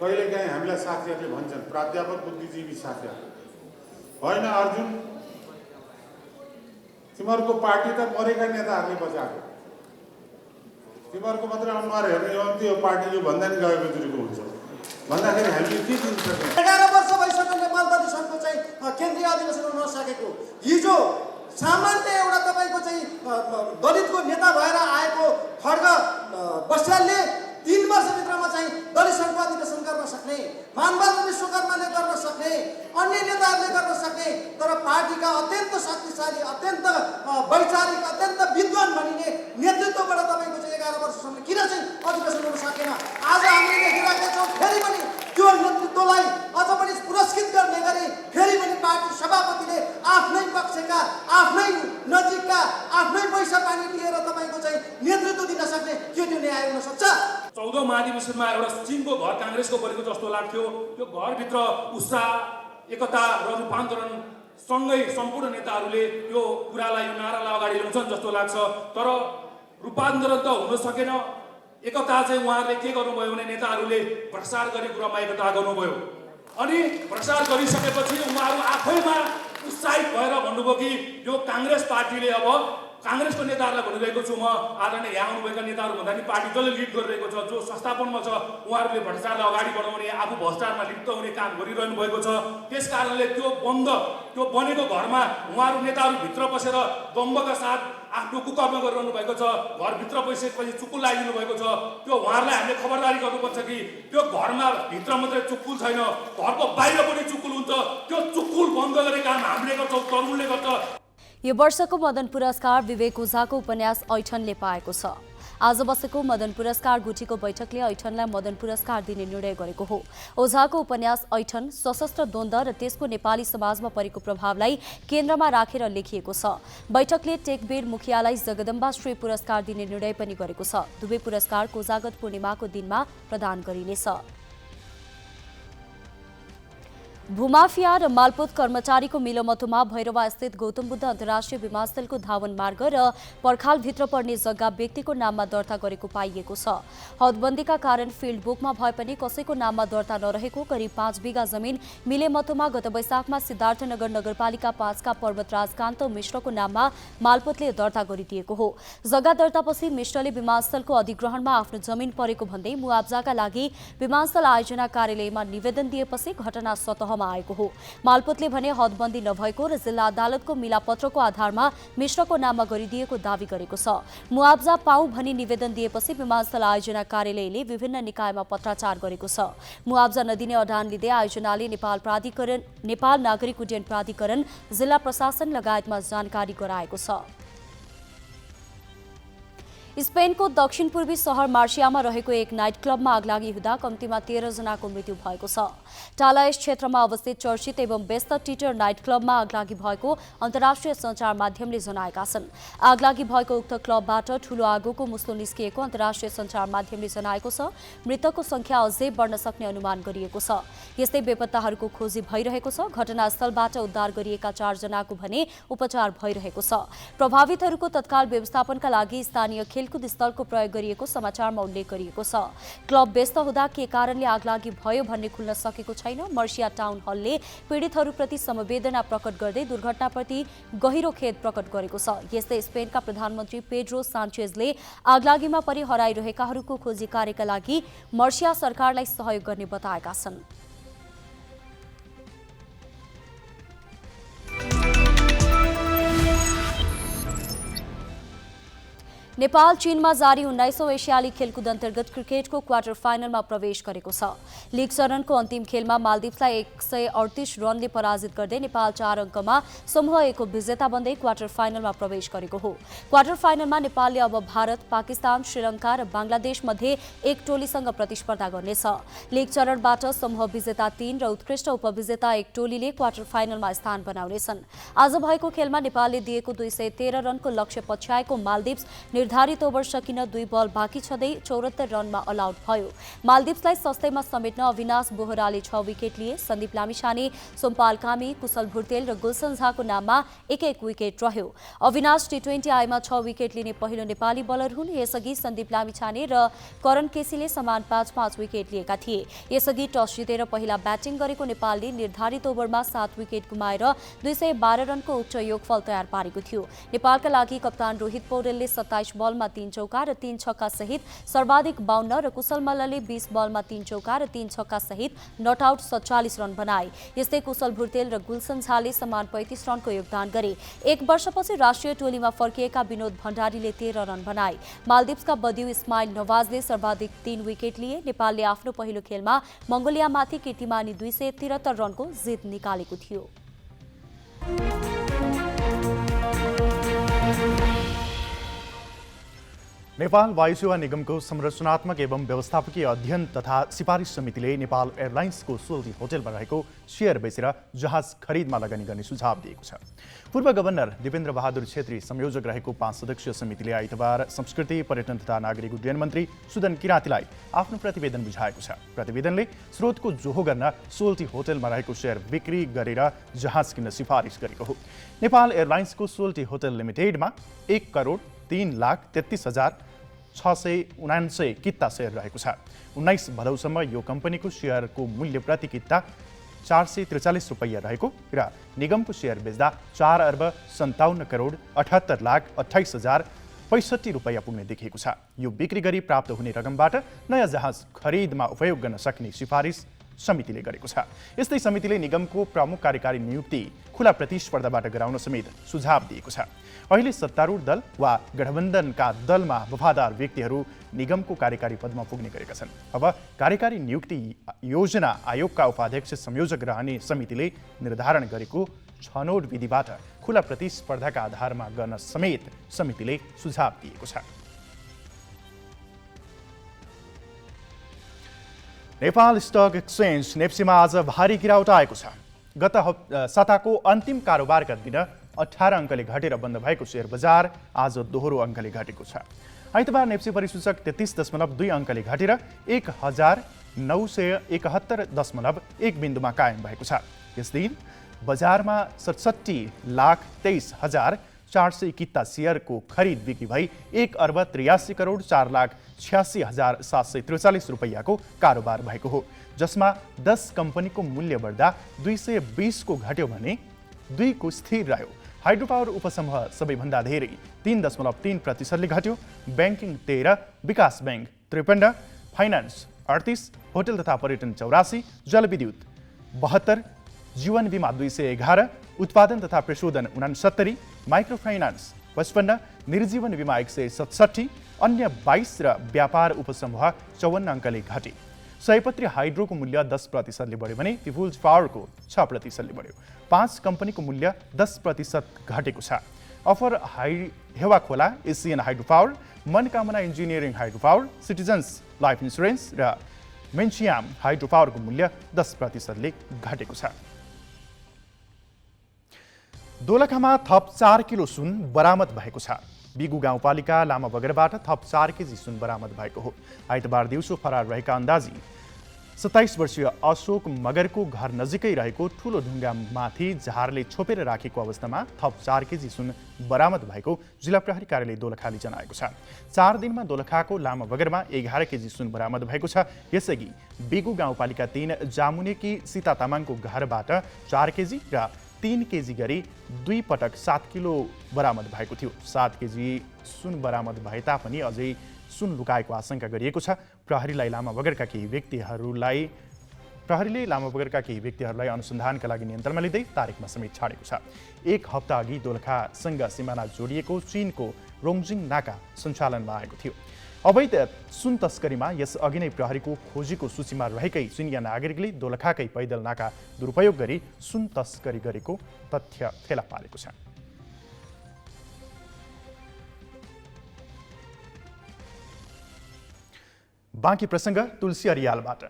कहिलेकाहीँ हामीलाई साथीहरूले भन्छन्, प्राध्यापक बुद्धिजीवी साथीहरू, होइन अर्जुन, तिमीहरूको पार्टी त मरेका नेताहरूले बचाएको, तिमीहरूको मात्रै अनुहार हेर्ने हो भने त्यो पार्टीले भन्दा नि गएको जुरेको हुन्छ भन्दाखेरि हामीले के दिन सक्छौँ। 11 वर्ष भइसक्यो नेपाल प्रदेशको चाहिँ केन्द्रीय अधिवेशन हुन नसकेको। हिजो सामान्य एउटा तपाईँको चाहिँ दलितको नेता भएर आएको खड्ग बस्यालले 3 वर्षभित्रमा चाहिँ दलित सङ्घको अधिवेशन गर्न सक्ने, मानबहादुर विश्वकर्माले गर्न सक्ने, अन्य नेताहरूले गर्न सक्ने, तर पार्टीका अत्यन्त शक्तिशाली, अत्यन्त वैचारिक, अत्यन्त विद्वान भनिने नेतृत्वबाट तपाईँको चाहिँ 11 वर्षसम्म किन चाहिँ अधिवेशन हुन सकेन। आज हामीले देखिरहेका छौँ फेरि पनि त्यो नेतृत्वलाई अझ पनि पुरस्कृत गर्ने गरी फेरि पनि पार्टी सभापतिले आफ्नै पक्षका, आफ्नै नजिकका, आफ्नै पैसा पानी लिएर तपाईँको चाहिँ नेतृत्व दिन सक्ने के त्यो न्याय हुन सक्छ? 14औं महाधिवेशनमा एउटा चिनको घर काङ्ग्रेसको परेको जस्तो लाग्थ्यो। त्यो घरभित्र उत्साह, एकता र रूपान्तरण सँगै सम्पूर्ण नेताहरूले यो कुरालाई, यो नारालाई अगाडि ल्याउँछन् जस्तो लाग्छ। तर रूपान्तरण त हुन सकेन। एकता चाहिँ उहाँहरूले के गर्नुभयो भने नेताहरूले प्रसार गर्ने कुरामा एकता गर्नुभयो। अनि प्रसार गरिसकेपछि उहाँहरू आफैमा उत्साहित भएर भन्नुभयो कि यो काङ्ग्रेस पार्टीले अब काङ्ग्रेसको नेताहरूलाई भनिरहेको छु म, आदरणीय यहाँ आउनुभएका नेताहरू भन्दा नि पार्टी जसले लिड गरिरहेको छ, जो संस्थापनमा छ, उहाँहरूले भ्रष्टाचारलाई अगाडि बढाउने, आफू भ्रष्टाचारमा लिप्त हुने काम गरिरहनु भएको छ। त्यस कारणले त्यो बनेको घरमा उहाँहरू नेताहरू भित्र पसेर दम्बका साथ आफ्नो कुकर्म गरिरहनु भएको छ। घरभित्र पसेपछि चुक्कुल लगाइदिनु भएको छ। त्यो उहाँहरूलाई हामीले खबरदारी गर्नुपर्छ कि त्यो घरमा भित्र मात्रै चुक्कुल छैन, घरको बाहिर पनि चुक्कुल हुन्छ। त्यो चुक्कुल बन्द गर्ने काम हामीले गर्छौँ, तरुणले गर्छ। यो वर्षको मदन पुरस्कार विवेक ओझाको उपन्यास ऐठनले पाएको छ। आज बसेको मदन पुरस्कार गुठीको बैठकले ऐठनलाई मदन पुरस्कार दिने निर्णय गरेको हो। ओझाको उपन्यास ऐठन सशस्त्र द्वन्द्व र त्यसको नेपाली समाजमा परेको प्रभावलाई केन्द्रमा राखेर लेखिएको छ। बैठकले टेकबीर मुखियालाई जगदम्बा श्री पुरस्कार दिने निर्णय पनि गरेको छ। दुवै पुरस्कार कोजागत पूर्णिमाको दिनमा प्रदान गरिनेछ। भूमाफिया र मालपोत कर्मचारीको मिलोमतोमा भैरवा स्थित गौतम बुद्ध अन्तर्राष्ट्रिय विमानस्थलको धावन मार्ग र पर्खालभित्र पर्ने जग्गा व्यक्तिको नाममा दर्ता गरेको पाइएको छ। हदबन्दीका कारण फिल्ड बुकमा भए पनि कसैको नाममा दर्ता नरहेको करिब 5 बिघा जमिन मिलेमतोमा गत वैशाखमा सिद्धार्थनगर नगरपालिका 5 का पर्वतराज कान्त मिश्रको नाममा मालपोतले दर्ता गरिदिएको हो। जग्गा दर्तापछि मिश्रले विमानस्थलको अधिग्रहणमा आफ्नो जमिन परेको भन्दै मुआब्जाका लागि विमानस्थल आयोजना कार्यालयमा निवेदन दिएपछि घटना सतह आएको हो। मालपोतले भने हदबन्दी नभएको र जिल्ला अदालतको मिलापत्रको आधारमा मिश्रको नाममा गरिदिएको दावी गरेको छ। मुआब्जा पाऊ भनी निवेदन दिएपछि विमानस्थल आयोजना कार्यालयले विभिन्न निकायमा पत्राचार गरेको छ। मुआब्जा नदिने अडान लिँदै आयोजनाले नेपाल नागरिक उड्डयन प्राधिकरण, जिल्ला प्रशासन लगायतमा जानकारी गराएको छ। स्पेनको दक्षिण पूर्वी शहर मार्सियामा रहेको एक नाइट क्लबमा आगलागी हुँदा कम्तीमा 13 जनाको मृत्यु भएको छ। टालायस क्षेत्रमा अवस्थित चर्चित एवं व्यस्त टिटर नाइट क्लबमा आगलागी भएको अन्तर्राष्ट्रिय सञ्चार माध्यमले जनाएका छन्। आगलागी भएको उक्त क्लबबाट ठूलो आगोको मुस्लो निस्किएको अन्तर्राष्ट्रिय सञ्चार माध्यमले जनाएको छ। मृतकको संख्या अझै बढ्न सक्ने अनुमान गरिएको छ। यस्तै बेपत्ताहरूको खोजी भइरहेको छ। घटनास्थलबाट उद्धार गरिएका 4 जनाको भने उपचार भइरहेको छ। प्रभावितहरूको तत्काल व्यवस्थापनका लागि स्थानीय खेलकुद स्थलको प्रयोग गरिएको समाचारमा उल्लेख गरिएको छ। क्लब व्यस्त हुँदा के कारणले आगलागी भयो भन्ने खुल्न सकेको छैन। मर्सिया टाउन हलले पीडितहरूप्रति समवेदना प्रकट गर्दै दुर्घटनाप्रति गहिरो खेद प्रकट गरेको छ। यस्तै स्पेनका प्रधानमन्त्री पेड्रो सान्चेजले आगलागीमा परि हराइरहेकाहरूको खोजी कार्यका लागि मर्सिया सरकारलाई सहयोग गर्ने बताएका छन्। नेपाल चीनमा जारी 19औं एसियाली खेलकुद अन्तर्गत क्रिकेटको क्वार्टर फाइनलमा प्रवेश गरेको छ। लीग चरणको अन्तिम खेलमा मालदिप्सलाई 138 रनले पराजित गर्दै नेपाल 4 अङ्कमा समूह A को विजेता बन्दै क्वार्टर फाइनलमा प्रवेश गरेको हो। क्वार्टर फाइनलमा नेपालले अब भारत, पाकिस्तान, श्रीलङ्का र बङ्गलादेश मध्ये एक टोलीसँग प्रतिस्पर्धा गर्नेछ। लीग चरणबाट समूह विजेता 3 र उत्कृष्ट उपविजेता 1 टोलीले क्वार्टर फाइनलमा स्थान बनाउनेछन्। आज भएको खेलमा नेपालले दिएको 213 रनको लक्ष्य पछ्याएको मालदिप्स निर्धारित ओभर सकिन 2 बल बाँकी छँदै 74 रनमा अल आउट भयो। मालदिप्सलाई सस्तैमा समेट्न अविनाश बोहराले 6 विकेट लिए। सन्दीप लामिछाने, सोमपाल कामी, कुशल भुर्तेल र गुलसन झाको नाममा 1-1 विकेट रह्यो। अविनाश T20 आईमा 6 विकेट लिने पहिलो नेपाली बलर हुन्। यसअघि सन्दीप लामिछाने र करण केसीले समान 5-5 विकेट लिएका थिए। यसअघि टस जितेर पहिला ब्याटिङ गरेको नेपालले निर्धारित ओभरमा 7 विकेट गुमाएर 212 रनको उच्च योगफल तयार पारेको थियो। नेपालका लागि कप्तान रोहित पौडेलले 27 बलमा 3 चौका र 3 छक्का सहित सर्वाधिक 52 र कुशल मल्लले 20 बलमा 3 चौका र 3 छक्का सहित नट आउट 47 रन बनाए। यस्तै कुशल भुर्तेल र गुलसन झाले समान 35 रनको योगदान गरे। 1 वर्षपछि राष्ट्रिय टोलीमा फर्किएका विनोद भण्डारीले 13 रन बनाए। मालदिप्सका बदिउ इस्माइल नवाजले सर्वाधिक 3 विकेट लिए। नेपालले आफ्नो पहिलो खेलमा मङ्गोलियामाथि कीर्तिमानी 273 रनको जित निकालेको थियो। नेपाल वायुसेवा निगमको संरचनात्मक एवं व्यवस्थापकीय अध्ययन तथा सिफारिस समितिले नेपाल एयरलाइन्सको सोल्टी होटलमा रहेको सेयर बेचेर जहाज खरिदमा लगानी गर्ने सुझाव दिएको छ। पूर्व गभर्नर दिपेन्द्र बहादुर छेत्री संयोजक रहेको 5 सदस्यीय समितिले आइतबार संस्कृति, पर्यटन तथा नागरिक उड्डयन मन्त्री सुदन किराँतीलाई आफ्नो प्रतिवेदन बुझाएको छ। प्रतिवेदनले स्रोतको जोहो गर्न सोल्टी होटलमा रहेको सेयर बिक्री गरेर जहाज किन्न सिफारिस गरेको हो। नेपाल एयरलाइन्सको सोल्टी होटल लिमिटेडमा 1,33,679 किता सेयर रहेको छ। 19 भदौसम्म यो कम्पनीको सेयरको मूल्य प्रति किता 443 रुपैयाँ रहेको र निगमको सेयर बेच्दा 4,57,78,28,065 रुपैयाँ पुग्ने देखिएको छ। यो बिक्री गरी प्राप्त हुने रकमबाट नयाँ जहाज खरिदमा उपयोग गर्न सक्ने सिफारिस समितिले गरेको छ। यस्तै समितिले निगमको प्रमुख कार्यकारी नियुक्ति खुला प्रतिस्पर्धाबाट गराउन समेत सुझाव दिएको छ। अहिले सत्तारूढ दल वा गठबन्धनका दलमा वफादार व्यक्तिहरू निगमको कार्यकारी पदमा पुग्ने गरेका छन्। अब कार्यकारी नियुक्ति योजना आयोगका उपाध्यक्ष संयोजक रहने समितिले निर्धारण गरेको छनौट विधिबाट खुला प्रतिस्पर्धाका आधारमा गर्न समेत समितिले सुझाव दिएको छ। नेपाल स्टक एक्सचेन्ज नेप्सीमा आज भारी गिरावट आएको छ। गत साताको अन्तिम कारोबारका दिन 18 अङ्कले घटेर बन्द भएको शेयर बजार आज दोहोरो अङ्कले घटेको छ। आइतबार नेप्सी परिसूचक 33.2 अङ्कले घटेर 1971.1 बिन्दुमा कायम भएको छ। यस दिन बजारमा 67,23,441 सेयरको खरिद बिक्री भई 1,83,4,86,743 रुपैयाँको कारोबार भएको हो, जसमा 10 कम्पनीको मूल्य बढ्दा 220 को घट्यो भने 2 को स्थिर रह्यो। हाइड्रो पावर उपसमूह सबैभन्दा धेरै 3.3% घट्यो। ब्याङ्किङ 13, विकास ब्याङ्क 53, फाइनान्स 38, होटल तथा पर्यटन 84, जलविद्युत 72, जीवन बिमा 211, उत्पादन तथा प्रशोधन 69, माइक्रो फाइनान्स 55, निर्जीवन बिमा 167, अन्य 22 र व्यापार उपसमूह 54 अङ्कले घटे। सयपत्री हाइड्रोको मूल्य 10% बढ्यो भने पिपुल्स पावरको 6% बढ्यो। 5 कम्पनीको मूल्य 10% घटेको छ। Upper Hewa Khola, Asian hydro power, Manakamana engineering hydro power, citizens life insurance र मेन्चियाम हाइड्रो पावरको मूल्य 10% घटेको छ। दोलखामा थप 4 किलो सुन बरामद भएको छ। बिगु गाउँपालिका लामा बगरबाट थप 4 केजी सुन बरामद भएको हो। आइतबार दिउँसो फरार रहेका अन्दाजी 27 वर्षीय अशोक मगरको घर नजिकै रहेको ठुलो ढुङ्गामाथि झारले छोपेर राखेको अवस्थामा थप 4 केजी सुन बरामद भएको जिल्ला प्रहरी कार्यालय दोलखाले जनाएको छ। 4 दिनमा दोलखाको लामा बगरमा 11 केजी सुन बरामद भएको छ। यसअघि बिगु गाउँपालिका 3 जामुनेकी सीता तामाङको घरबाट 4 केजी र 3 केजी गरी 2 पटक 7 किलो बरामद भएको थियो। 7 केजी सुन बरामद भए तापनि अझै सुन लुकाएको आशंका गरिएको छ। प्रहरीले लामा बगरका केही व्यक्तिहरूलाई अनुसन्धानका लागि नियन्त्रणमा लिँदै तारिकमा समेत छाडेको छ। 1 हप्ता अघि दोलखासँग सिमाना जोडिएको चीनको रोङजिङ नाका सञ्चालनमा आएको थियो। अवैध सुन तस्करीमा यस अघि नै प्रहरीको खोजीको सूचीमा रहेकै चीनिया नागरिकले दोलखाकै पैदल नाका दुरुपयोग गरी सुन तस्करी गरेको तथ्य फेला पारेको छ। बाँकी प्रसङ्ग तुलसी अरियालबाट।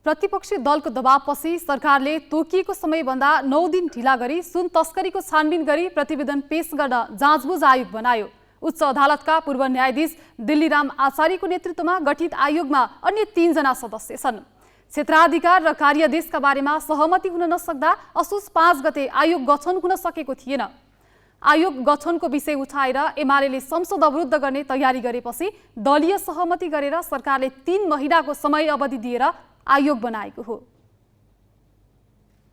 प्रतिपक्षी दलको दबावपछि सरकारले तोकिएको समयभन्दा 9 दिन ढिला गरी सुन तस्करीको छानबिन गरी प्रतिवेदन पेश गर्न जाँचबुझ आयोग बनायो। उच्च अदालतका पूर्व न्यायाधीश दिल्लीराम आचार्यको नेतृत्वमा गठित आयोगमा अन्य 3 जना सदस्य छन्। क्षेत्राधिकार र कार्यादेशका बारेमा सहमति हुन नसक्दा असोज 5 गते आयोग गठन हुन सकेको थिएन। आयोग गठनको विषय उठाएर एमाले संसद अवरुद्ध गर्ने तयारी गरेपछि दलीय सहमति गरेर सरकारले 3 महिनाको समय अवधि दिएर आयोग बनाएको हो।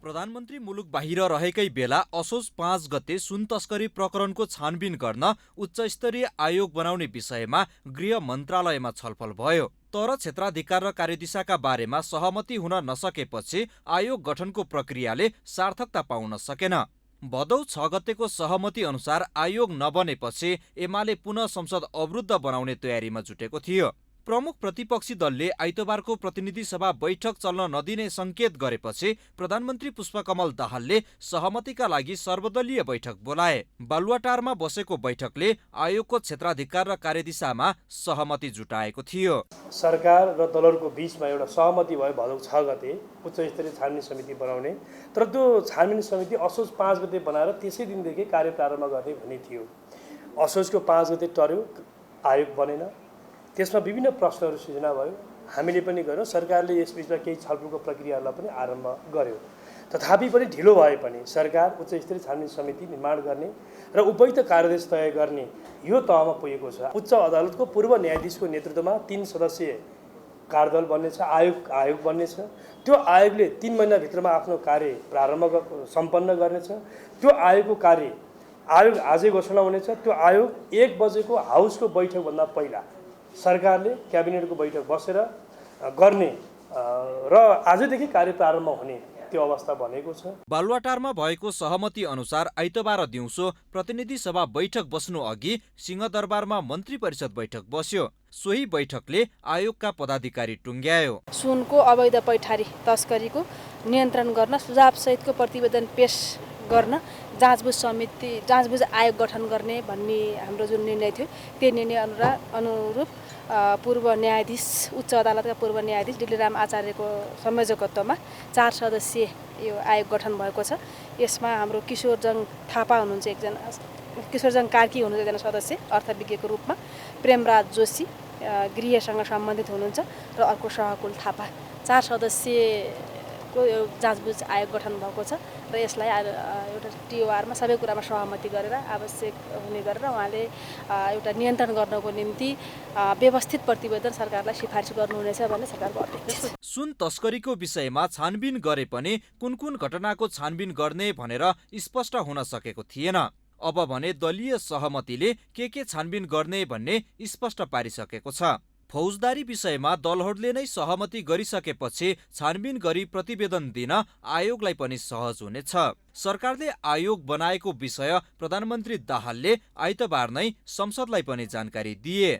प्रधानमन्त्री मुलुक बाहिर रहेकै बेला असोज 5 गते सुन तस्करी प्रकरणको छानबिन गर्न उच्चस्तरीय आयोग बनाउने विषयमा गृह मन्त्रालयमा छलफल भयो। तर क्षेत्राधिकार र कार्यदिशाका बारेमा सहमति हुन नसकेपछि आयोग गठनको प्रक्रियाले सार्थकता पाउन सकेन। भदौ 6 गतेको सहमति अनुसार आयोग नबनेपछि एमाले पुनः संसद अवरुद्ध बनाउने तयारीमा जुटेको थियो। प्रमुख प्रतिपक्षी दलले आइतबारको प्रतिनिधि सभा बैठक चल्न नदिने संकेत गरेपछि प्रधानमन्त्री पुष्पकमल दाहालले सहमतिका लागि सर्वदलीय बैठक बोलाए। बालुवाटारमा बसेको बैठकले आयोगको क्षेत्राधिकार र कार्यदिशामा सहमति जुटाएको थियो। सरकार र दलहरूको बीचमा एउटा सहमति भयो भदौ 6 गते उच्च स्तरीय छानबिन समिति बनाउने। तर त्यो छानबिन समिति असोज 5 गते बनाएर त्यसै दिनदेखि कार्य प्रारम्भ गर्ने भन्ने थियो। असोजको 5 गते टर्यो, आयोग बनेन। त्यसमा विभिन्न प्रश्नहरू सृजना भयो। हामीले पनि गर्यौँ, सरकारले यस बीचमा केही छलफलको प्रक्रियाहरूलाई पनि आरम्भ गर्यो। तथापि पनि ढिलो भए पनि सरकार उच्च स्तरीय छानबिन समिति निर्माण गर्ने र उपयुक्त कार्यादेश तय गर्ने यो तहमा पुगेको छ। उच्च अदालतको पूर्व न्यायाधीशको नेतृत्वमा 3 सदस्यीय कार्यदल बन्नेछ, आयोग बन्नेछ। त्यो आयोगले 3 महिनाभित्रमा आफ्नो कार्य सम्पन्न गर्नेछ। त्यो आयोगको कार्य आयोग आजै घोषणा हुनेछ। त्यो आयोग 1 बजेको हाउसको बैठकभन्दा पहिला सरकारले क्याबिनेटको बैठक बसेर गर्ने र आजदेखि कार्य प्रारम्भ हुने त्यो अवस्था बनेको छ। बालुवाटारमा भएको सहमति अनुसार आइतबार दिउँसो प्रतिनिधि सभा बैठक बस्नु अघि सिंहदरबारमा मन्त्री परिषद बैठक बस्यो। सोही बैठकले आयोगका पदाधिकारी टुङ्ग्यायो। सुनको अवैध पैठारी तस्करीको नियन्त्रण गर्न सुझाव सहितको प्रतिवेदन पेश गर्न जाँचबुझ आयोग गठन गर्ने भन्ने हाम्रो जुन निर्णय थियो त्यो निर्णय अनुरूप पूर्व न्यायाधीश उच्च अदालतका पूर्व न्यायाधीश डिल्लीराम आचार्यको संयोजकत्वमा 4 सदस्यीय यो आयोग गठन भएको छ। यसमा हाम्रो किशोरजङ थापा हुनुहुन्छ एकजना, किशोरजङ कार्की हुनुहुन्छ एकजना सदस्य अर्थविज्ञको रूपमा, प्रेमराज जोशी गृहसँग सम्बन्धित हुनुहुन्छ र अर्को सहकुल थापा। 4 सदस्यको जाँचबुझ आयोग गठन भएको छ र यसलाई एउटा टिओआरमा सबै कुरामा सहमति गरेर आवश्यक हुने गरेर उहाँले एउटा नियन्त्रण गर्नको निम्ति व्यवस्थित प्रतिवेदन सरकारलाई सिफारिस गर्नुहुनेछ भन्ने सरकारको अपेक्षा छ। सुन तस्करीको विषयमा छानबिन गरे पनि कुन घटनाको छानबिन गर्ने भनेर स्पष्ट हुन सकेको थिएन। अब भने दलीय सहमतिले के छानबिन गर्ने भन्ने स्पष्ट पारिसकेको छ। फौजदारी विषयमा दलहरूले नै सहमति गरिसकेपछि छानबिन गरी प्रतिवेदन दिन आयोगलाई पनि सहज हुनेछ। सरकारले आयोग बनाएको विषय प्रधानमन्त्री दाहालले आइतबार नै संसदलाई पनि जानकारी दिए।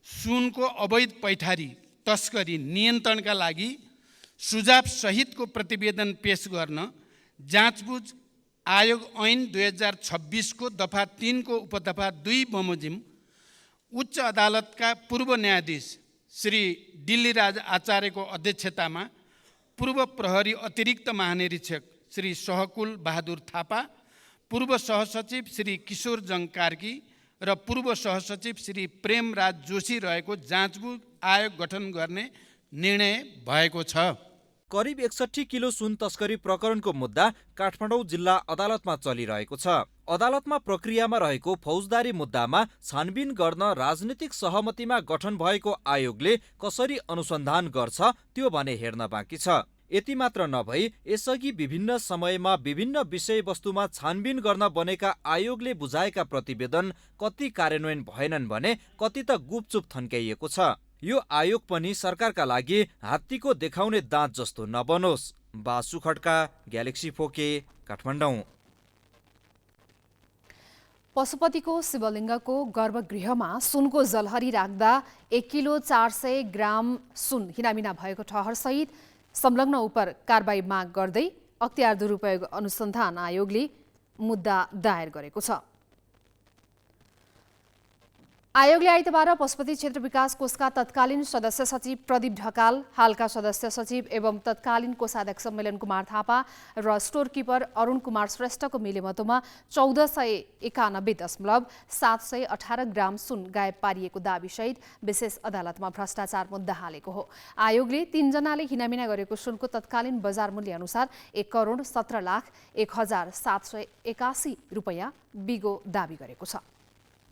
सुनको अवैध पैठारी तस्करी नियन्त्रणका लागि सुझाव सहितको प्रतिवेदन पेश गर्न जाँचबुझ आयोग ऐन 2026 को दफा 3 को उपदफा 2 बमोजिम उच्च अदालतका पूर्व न्यायाधीश श्री डिल्लीराज आचार्यको अध्यक्षतामा पूर्व प्रहरी अतिरिक्त महानिरीक्षक श्री सहकुल बहादुर थापा, पूर्व सहसचिव श्री किशोरजङ कार्की र पूर्व सहसचिव श्री प्रेमराज जोशी रहेको जाँचबुझ आयोग गठन गर्ने निर्णय भएको छ। करिब 61 किलो सुन तस्करी प्रकरणको मुद्दा काठमाडौँ जिल्ला अदालतमा चलिरहेको छ। अदालतमा प्रक्रियामा रहेको फौजदारी मुद्दामा छानबिन गर्न राजनीतिक सहमतिमा गठन भएको आयोगले कसरी अनुसन्धान गर्छ त्यो भने हेर्न बाँकी छ। यति मात्र नभई यसअघि विभिन्न समयमा विभिन्न विषयवस्तुमा छानबिन गर्न बनेका आयोगले बुझाएका प्रतिवेदन कति कार्यान्वयन भएनन् भने कति त गुपचुप थन्काइएको छ। यो आयोग पनि सरकारका लागि हात्तीको देखाउने दाँत जस्तो नबनोस्। बासु खड्का, ग्यालेक्सी फोके, काठमाडौँ। पशुपतिको शिवलिङ्गको गर्भगृहमा सुनको जलहरी राख्दा 1 किलो 400 ग्राम सुन हिनामिना भएको ठहरसहित संलग्न उपर कारबाही माग गर्दै अख्तियार दुरुपयोग अनुसन्धान आयोगले मुद्दा दायर गरेको छ। आयोगले आइतबार पशुपति क्षेत्र विकास कोषका तत्कालीन सदस्य सचिव प्रदीप ढकाल, हालका सदस्य सचिव एवं तत्कालीन कोषाध्यक्ष मिलन कुमार थापा र स्टोर किपर अरुण कुमार श्रेष्ठको मिलेमतोमा 1491.718 ग्राम सुन गायब पारिएको दाबीसहित विशेष अदालतमा भ्रष्टाचार मुद्दा हालेको हो। आयोगले 3 जनाले हिनामिना गरेको सुनको तत्कालीन बजार मूल्य अनुसार 1,17,01,781 रुपैयाँ बिगो दाबी गरेको छ।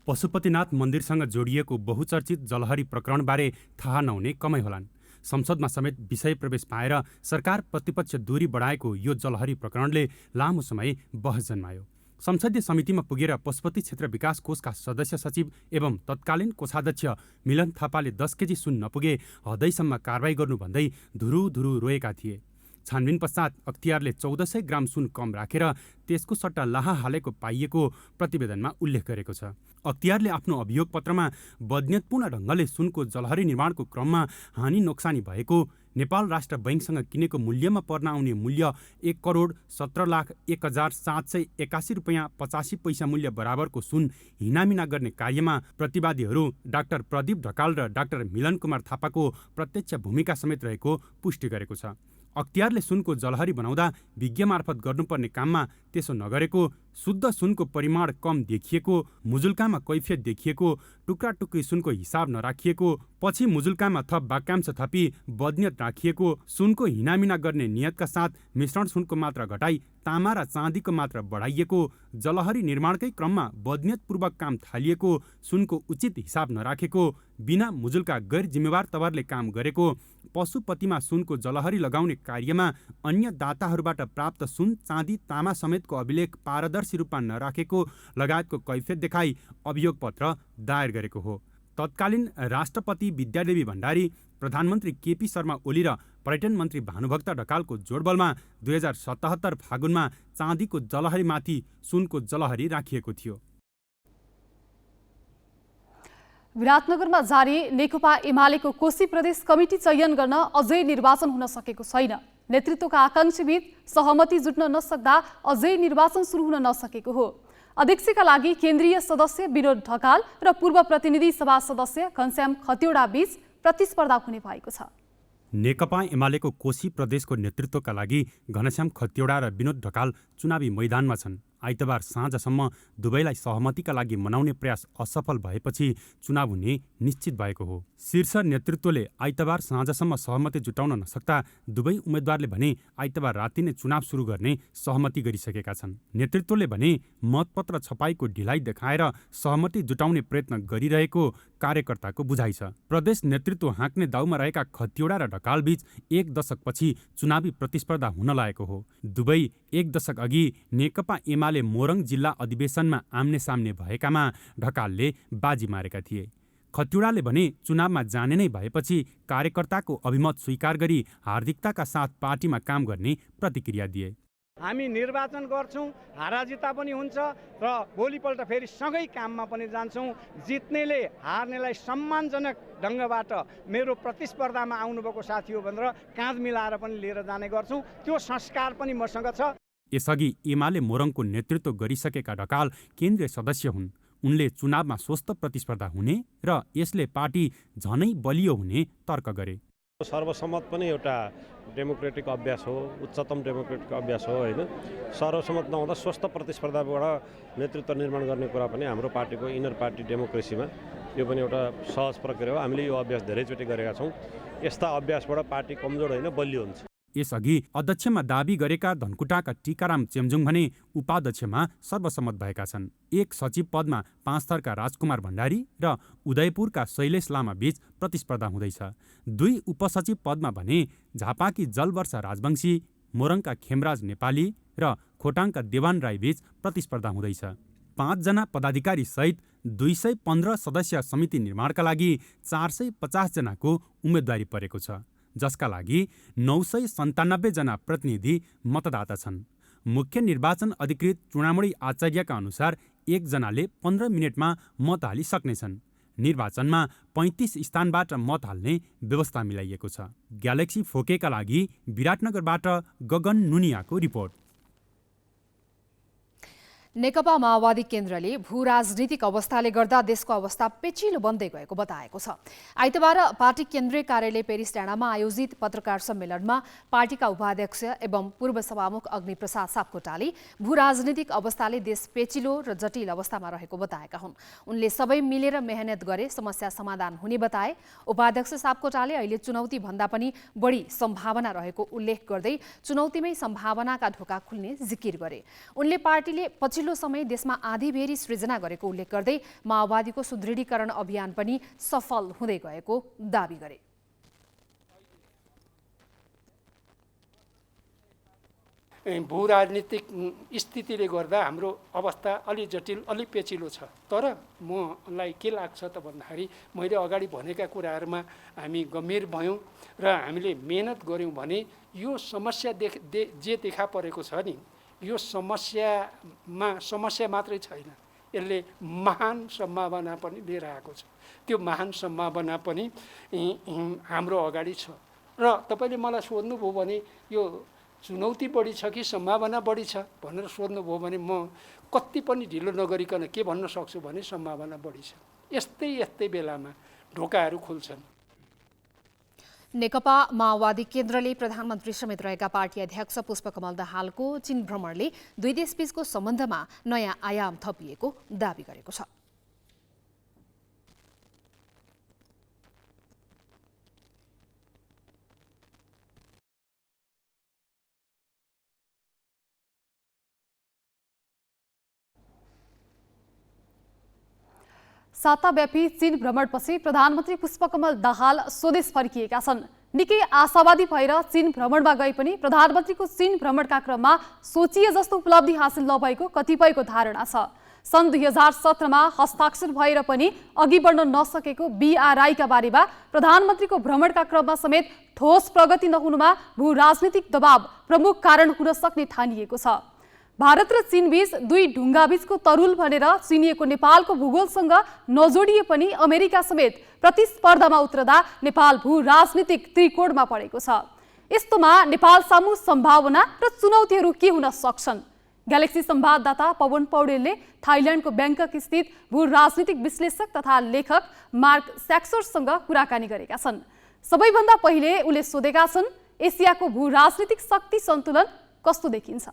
पशुपतिनाथ मन्दिरसँग जोडिएको बहुचर्चित जलहरी प्रकरणबारे थाहा नहुने कमै होलान्। संसदमा समेत विषय प्रवेश पाएर सरकार प्रतिपक्ष दूरी बढाएको यो जलहरी प्रकरणले लामो समय बहस जन्मायो। संसदीय समितिमा पुगेर पशुपति क्षेत्र विकास कोषका सदस्य सचिव एवं तत्कालीन कोषाध्यक्ष मिलन थापाले 10 केजी सुन नपुगे हदैसम्म कारबाही गर्नु भन्दै धुरु रोएका थिए। छानबिन पश्चात अख्तियारले 1400 ग्राम सुन कम राखेर त्यसको सट्टा लाहा हालेको पाइएको प्रतिवेदनमा उल्लेख गरेको छ। अख्तियारले आफ्नो अभियोग पत्रमा बदनियतपूर्ण ढङ्गले सुनको जलहरी निर्माणको क्रममा हानि नोक्सानी भएको, नेपाल राष्ट्र बैंकसँग किनेको मूल्यमा पर्न आउने मूल्य 1,17,01,781 रुपैयाँ 85 पैसा मूल्य बराबरको सुन हिनामिना गर्ने कार्यमा प्रतिवादीहरू डाक्टर प्रदीप ढकाल र डाक्टर मिलन कुमार थापाको प्रत्यक्ष भूमिका समेत रहेको पुष्टि गरेको छ। अख्तियारले सुनको जलहरी बनाउँदा विज्ञ मार्फत गर्नुपर्ने काममा त्यसो नगरेको, शुद्ध सुनको परिमाण कम देखिएको, मुजुल्कामा कैफियत देखिएको, टुक्रा टुक्री सुनको हिसाब नराखिएको, पछि मुजुल्कामा थप वाक्यांश थपी बदनियत राखिएको, सुनको हिनामिना गर्ने नियतका साथ मिश्रण सुनको मात्रा घटाई तामा र चाँदीको मात्रा बढाइएको, जलहरी निर्माणकै क्रममा बदनियतपूर्वक काम थालिएको, सुनको उचित हिसाब नराखेको, बिना मुजुल्का गैर जिम्मेवार तवरले काम गरेको, पशुपतिमा सुनको जलहरी लगाउने कार्यमा अन्य दाताहरूबाट प्राप्त सुन, चाँदी, तामा समेतको अभिलेख पारदर्शी रूपमा नराखेको लगायतको कैफियत देखाई अभियोग पत्र दायर गरेको हो। तत्कालीन राष्ट्रपति विद्यादेवी भण्डारी, प्रधानमन्त्री केपी शर्मा ओली र पर्यटन मन्त्री भानुभक्त ढकालको जोडबलमा 2077 फागुनमा चाँदीको जलहरीमाथि सुनको जलहरी राखिएको थियो। विराटनगरमा जारी नेकपा एमालेको कोशी प्रदेश कमिटी चयन गर्न अझै निर्वाचन हुन सकेको छैन। नेतृत्वका आकांक्षीबीच सहमति जुट्न नसक्दा अझै निर्वाचन सुरु हुन नसकेको हो। अध्यक्षका लागि केन्द्रीय सदस्य विनोद ढकाल र पूर्व प्रतिनिधि सभा सदस्य घनश्याम खतिवडा बीच प्रतिस्पर्धा हुने भएको छ। नेकपा एमालेको कोशी प्रदेशको नेतृत्वका लागि घनश्याम खतिवडा र विनोद ढकाल चुनावी मैदानमा छन्। आइतबार साँझसम्म दुवैलाई सहमतिका लागि मनाउने प्रयास असफल भएपछि चुनाव हुने निश्चित भएको हो। शीर्ष नेतृत्वले आइतबार साँझसम्म सहमति जुटाउन नसक्दा दुवै उम्मेद्वारले भने आइतबार राति नै चुनाव सुरु गर्ने सहमति गरिसकेका छन्। नेतृत्वले भने मतपत्र छपाईको ढिलाइ देखाएर सहमति जुटाउने प्रयत्न गरिरहेको कार्यकर्ताको बुझाइ छ। प्रदेश नेतृत्व हाँक्ने दाउमा रहेका खतिवडा र ढकालबीच 1 दशकपछि चुनावी प्रतिस्पर्धा हुन लागेको हो। दुवै 1 दशक अघि नेकपा एमाले मोरङ जिल्ला अधिवेशनमा आम्ने सामने भएकामा ढकालले बाजी मारेका थिए। खतिवडाले भने चुनावमा जाने नै भएपछि कार्यकर्ताको अभिमत स्वीकार गरी हार्दिकताका साथ पार्टीमा काम गर्ने प्रतिक्रिया दिए। हामी निर्वाचन गर्छौं, हाराजिता पनि हुन्छ र भोलिपल्ट फेरि सँगै काममा पनि जान्छौं। जित्नेले हार्नेलाई सम्मानजनक ढङ्गबाट मेरो प्रतिस्पर्धामा आउनुभएको साथी हो भनेर काँध मिलाएर पनि लिएर जाने गर्छौं। त्यो संस्कार पनि मसँग छ। यसअघि एमाले मोरङको नेतृत्व गरिसकेका ढकाल केन्द्रीय सदस्य हुन्। उनले चुनावमा स्वस्थ प्रतिस्पर्धा हुने र यसले पार्टी झनै बलियो हुने तर्क गरे। सर्वसम्मत पनि एउटा डेमोक्रेटिक अभ्यास हो, उच्चतम डेमोक्रेटिक अभ्यास हो होइन। सर्वसम्मत नहुँदा स्वस्थ प्रतिस्पर्धाबाट नेतृत्व निर्माण गर्ने कुरा पनि हाम्रो पार्टीको इनर पार्टी डेमोक्रेसीमा यो पनि एउटा सहज प्रक्रिया हो। हामीले यो अभ्यास धेरैचोटि गरेका छौँ। यस्ता अभ्यासबाट पार्टी कमजोर होइन बलियो हुन्छ। यसअघि अध्यक्षमा दाबी गरेका धनकुटाका टीकाराम चेम्जुङ भने उपाध्यक्षमा सर्वसम्मत भएका छन्। एक सचिव पदमा 5 थरका राजकुमार भण्डारी र उदयपुरका शैलेश लामा बीच प्रतिस्पर्धा हुँदैछ। 2 उपसचिव पदमा भने झापाकी जलवर्षा राजवंशी, मोरङका खेमराज नेपाली र खोटाङका देवान राई बीच प्रतिस्पर्धा हुँदैछ। 5 जना पदाधिकारी सहित 215 सदस्य समिति निर्माणका लागि 450 जनाको उम्मेदवारी परेको छ, जसका लागि 997 जना प्रतिनिधि मतदाता छन्। मुख्य निर्वाचन अधिकृत चुडामणी आचार्यका अनुसार 1 जनाले 15 मिनटमा मत हालिसक्नेछन्। निर्वाचनमा 35 स्थानबाट मत हाल्ने व्यवस्था मिलाइएको छ। ग्यालेक्सी फोकेका लागि विराटनगरबाट गगन नुनियाको रिपोर्ट। नेकपा माओवादी केन्द्रले भू राजनीतिक अवस्थाले गर्दा देशको अवस्था पेचिलो बन्दै गएको बताएको छ। आइतबार पार्टी केन्द्रीय कार्यालय पेरिस डाँडामा आयोजित पत्रकार सम्मेलनमा पार्टीका उपाध्यक्ष एवं पूर्व सभामुख अग्निप्रसाद सापकोटाले भू राजनीतिक अवस्थाले देश पेचिलो र जटिल अवस्थामा रहेको बताएका हुन्। उनले सबै मिलेर मेहनत गरे समस्या समाधान हुने बताए। उपाध्यक्ष सापकोटाले अहिले चुनौती भन्दा पनि बढी सम्भावना रहेको उल्लेख गर्दै चुनौतीमै सम्भावनाका ढोका खुल्ने जिकिर गरे। उनले पार्टीले पछिल्लो समय देशमा आँधीबेहरी सृजना गरेको उल्लेख गर्दै माओवादीको सुदृढीकरण अभियान पनि सफल हुँदै गएको दावी गरे। भू राजनीतिक स्थितिले गर्दा हाम्रो अवस्था अलि जटिल अलि पेचिलो छ। तर मलाई के लाग्छ त भन्दाखेरि मैले अगाडि भनेका कुराहरूमा हामी गम्भीर भयौँ र हामीले मेहनत गऱ्यौँ भने यो समस्या जे देखा परेको छ नि, यो समस्या मात्रै छैन, यसले महान सम्भावना पनि लिएर आएको छ। त्यो महान सम्भावना पनि हाम्रो अगाडि छ। र तपाईँले मलाई सोध्नुभयो भने यो चुनौती बढी छ कि सम्भावना बढी छ भनेर सोध्नुभयो भने म कति पनि ढिलो नगरिकन के भन्न सक्छु भने सम्भावना बढी छ। यस्तै बेलामा ढोकाहरू खुल्छन्। नेकपा माओवादी केन्द्रले प्रधानमन्त्री समेत रहेका पार्टी अध्यक्ष पुष्पकमल दाहालको चीन भ्रमणले दुई देशबीचको सम्बन्धमा नयाँ आयाम थपिएको दावी गरेको छ। साताव्यापी चीन भ्रमणपछि प्रधानमन्त्री पुष्पकमल दाहाल स्वदेश फर्किएका छन्। निकै आशावादी भएर चीन भ्रमणमा गए पनि प्रधानमन्त्रीको चीन भ्रमणका क्रममा सोचिए जस्तो उपलब्धि हासिल नभएको कतिपयको धारणा छ। सन् 2017मा हस्ताक्षर भएर पनि अघि बढ्न नसकेको BRI का बारेमा प्रधानमन्त्रीको भ्रमणका क्रममा समेत ठोस प्रगति नहुनुमा भू राजनीतिक दबाव प्रमुख कारण हुन सक्ने ठानिएको छ। भारत र चीनबीच दुई ढुङ्गाबीचको तरुल भनेर चिनिएको नेपालको भूगोलसँग नजोडिए पनि अमेरिका समेत प्रतिस्पर्धामा उत्रदा नेपाल भू राजनीतिक त्रिकोणमा परेको छ। यस्तोमा नेपाल सामु सम्भावना र चुनौतीहरू के हुन सक्छन्? ग्यालेक्सी संवाददाता पवन पौडेलले थाइल्यान्डको ब्याङ्कक स्थित भू राजनीतिक विश्लेषक तथा लेखक मार्क स्याक्सरसँग कुराकानी गरेका छन्। सबैभन्दा पहिले उनले सोधेका छन्, एसियाको भू राजनीतिक शक्ति सन्तुलन कस्तो देखिन्छ?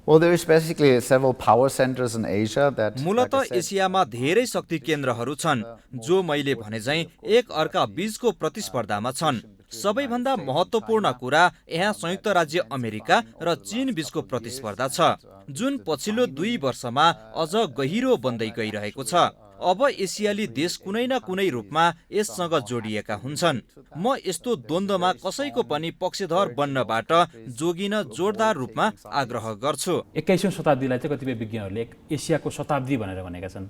Well, there is basically several power centers in Asia that मूलतः एसियामा धेरै शक्ति केन्द्रहरू छन् जो मैले भने झैं एक अर्का बीचको प्रतिस्पर्धामा छन्। सबैभन्दा महत्त्वपूर्ण कुरा यहाँ संयुक्त राज्य अमेरिका र चीन बीचको प्रतिस्पर्धा छ, जुन पछिल्लो 2 वर्षमा अझ गहिरो बन्दै गइरहेको छ। अब एसियाली देश कुनै न कुनै रूपमा यससँग जोडिएका हुन्छन्। म यस्तो द्वन्द्वमा कसैको पनि पक्षधर बन्नबाट जोगिन जोरदार रूपमा आग्रह गर्छु। 21औं शताब्दीलाई चाहिँ कतिपय विज्ञहरूले एसियाको शताब्दी भनेर भनेका छन्।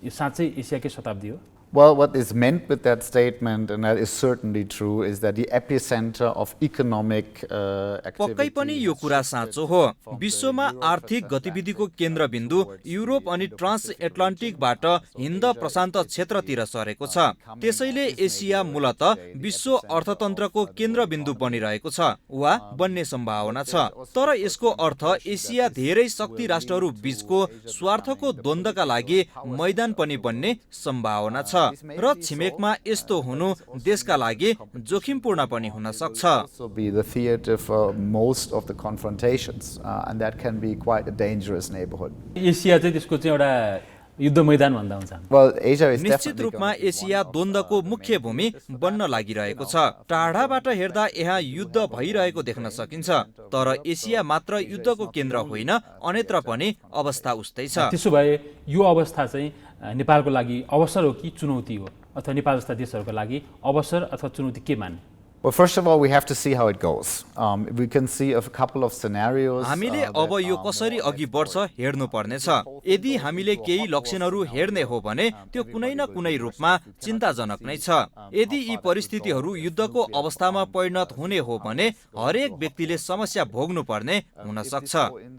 यो साँच्चै एसियाकै शताब्दी हो? Well, what is meant with that statement, and that is certainly true, is that the epicenter of economic activity. पक्कै पनि यो कुरा साँचो हो। विश्वमा आर्थिक गतिविधिको केन्द्रबिन्दु युरोप अनि ट्रान्स एटलान्टिकबाट हिन्द प्रशान्त क्षेत्रतिर सरेको छ। त्यसैले एसिया मूलतः विश्व अर्थतन्त्रको केन्द्रबिन्दु बनिरहेको छ वा बन्ने सम्भावना छ। तर यसको अर्थ एसिया धेरै शक्ति राष्ट्रहरू बीचको स्वार्थको द्वन्द्वका लागि मैदान पनि बन्ने सम्भावना छ र छिमेकमा यस्तो हुनु देशका लागि जोखिमपूर्ण पनि हुन सक्छ। Also be the theater for most of the confrontations, and that can be quite a dangerous neighborhood. Asia चाहिँ त्यसको चाहिँ एउटा युद्ध मैदान भन्दा हुन्छ। Well, Asia is निश्चित definitely रूपमा एसिया द्वन्द्वको मुख्य भूमि बन्न लागिरहेको छ। टाढाबाट हेर्दा यहाँ युद्ध भइरहेको देख्न सकिन्छ, तर एसिया मात्र युद्धको केन्द्र होइन, अन्यत्र पनि अवस्था उस्तै छ। त्यसो भए यो अवस्था चाहिँ नेपालको लागि अवसर हो कि चुनौती हो, अथवा नेपाल जस्ता देशहरूको लागि अवसर अथवा चुनौती के मान्ने? Well, first of all, we have to see how it goes. We can see a couple of scenarios. हामीले अब यो कसरी अघि बढ्छ हेर्नु पर्नेछ। यदि हामीले केही लक्षणहरू हेर्ने हो भने त्यो कुनै न कुनै रूपमा चिन्ताजनक नै छ। यदि यी परिस्थितिहरू युद्धको अवस्थामा परिणत हुने हो भने हरेक व्यक्तिले समस्या भोग्नु पर्ने हुन सक्छ।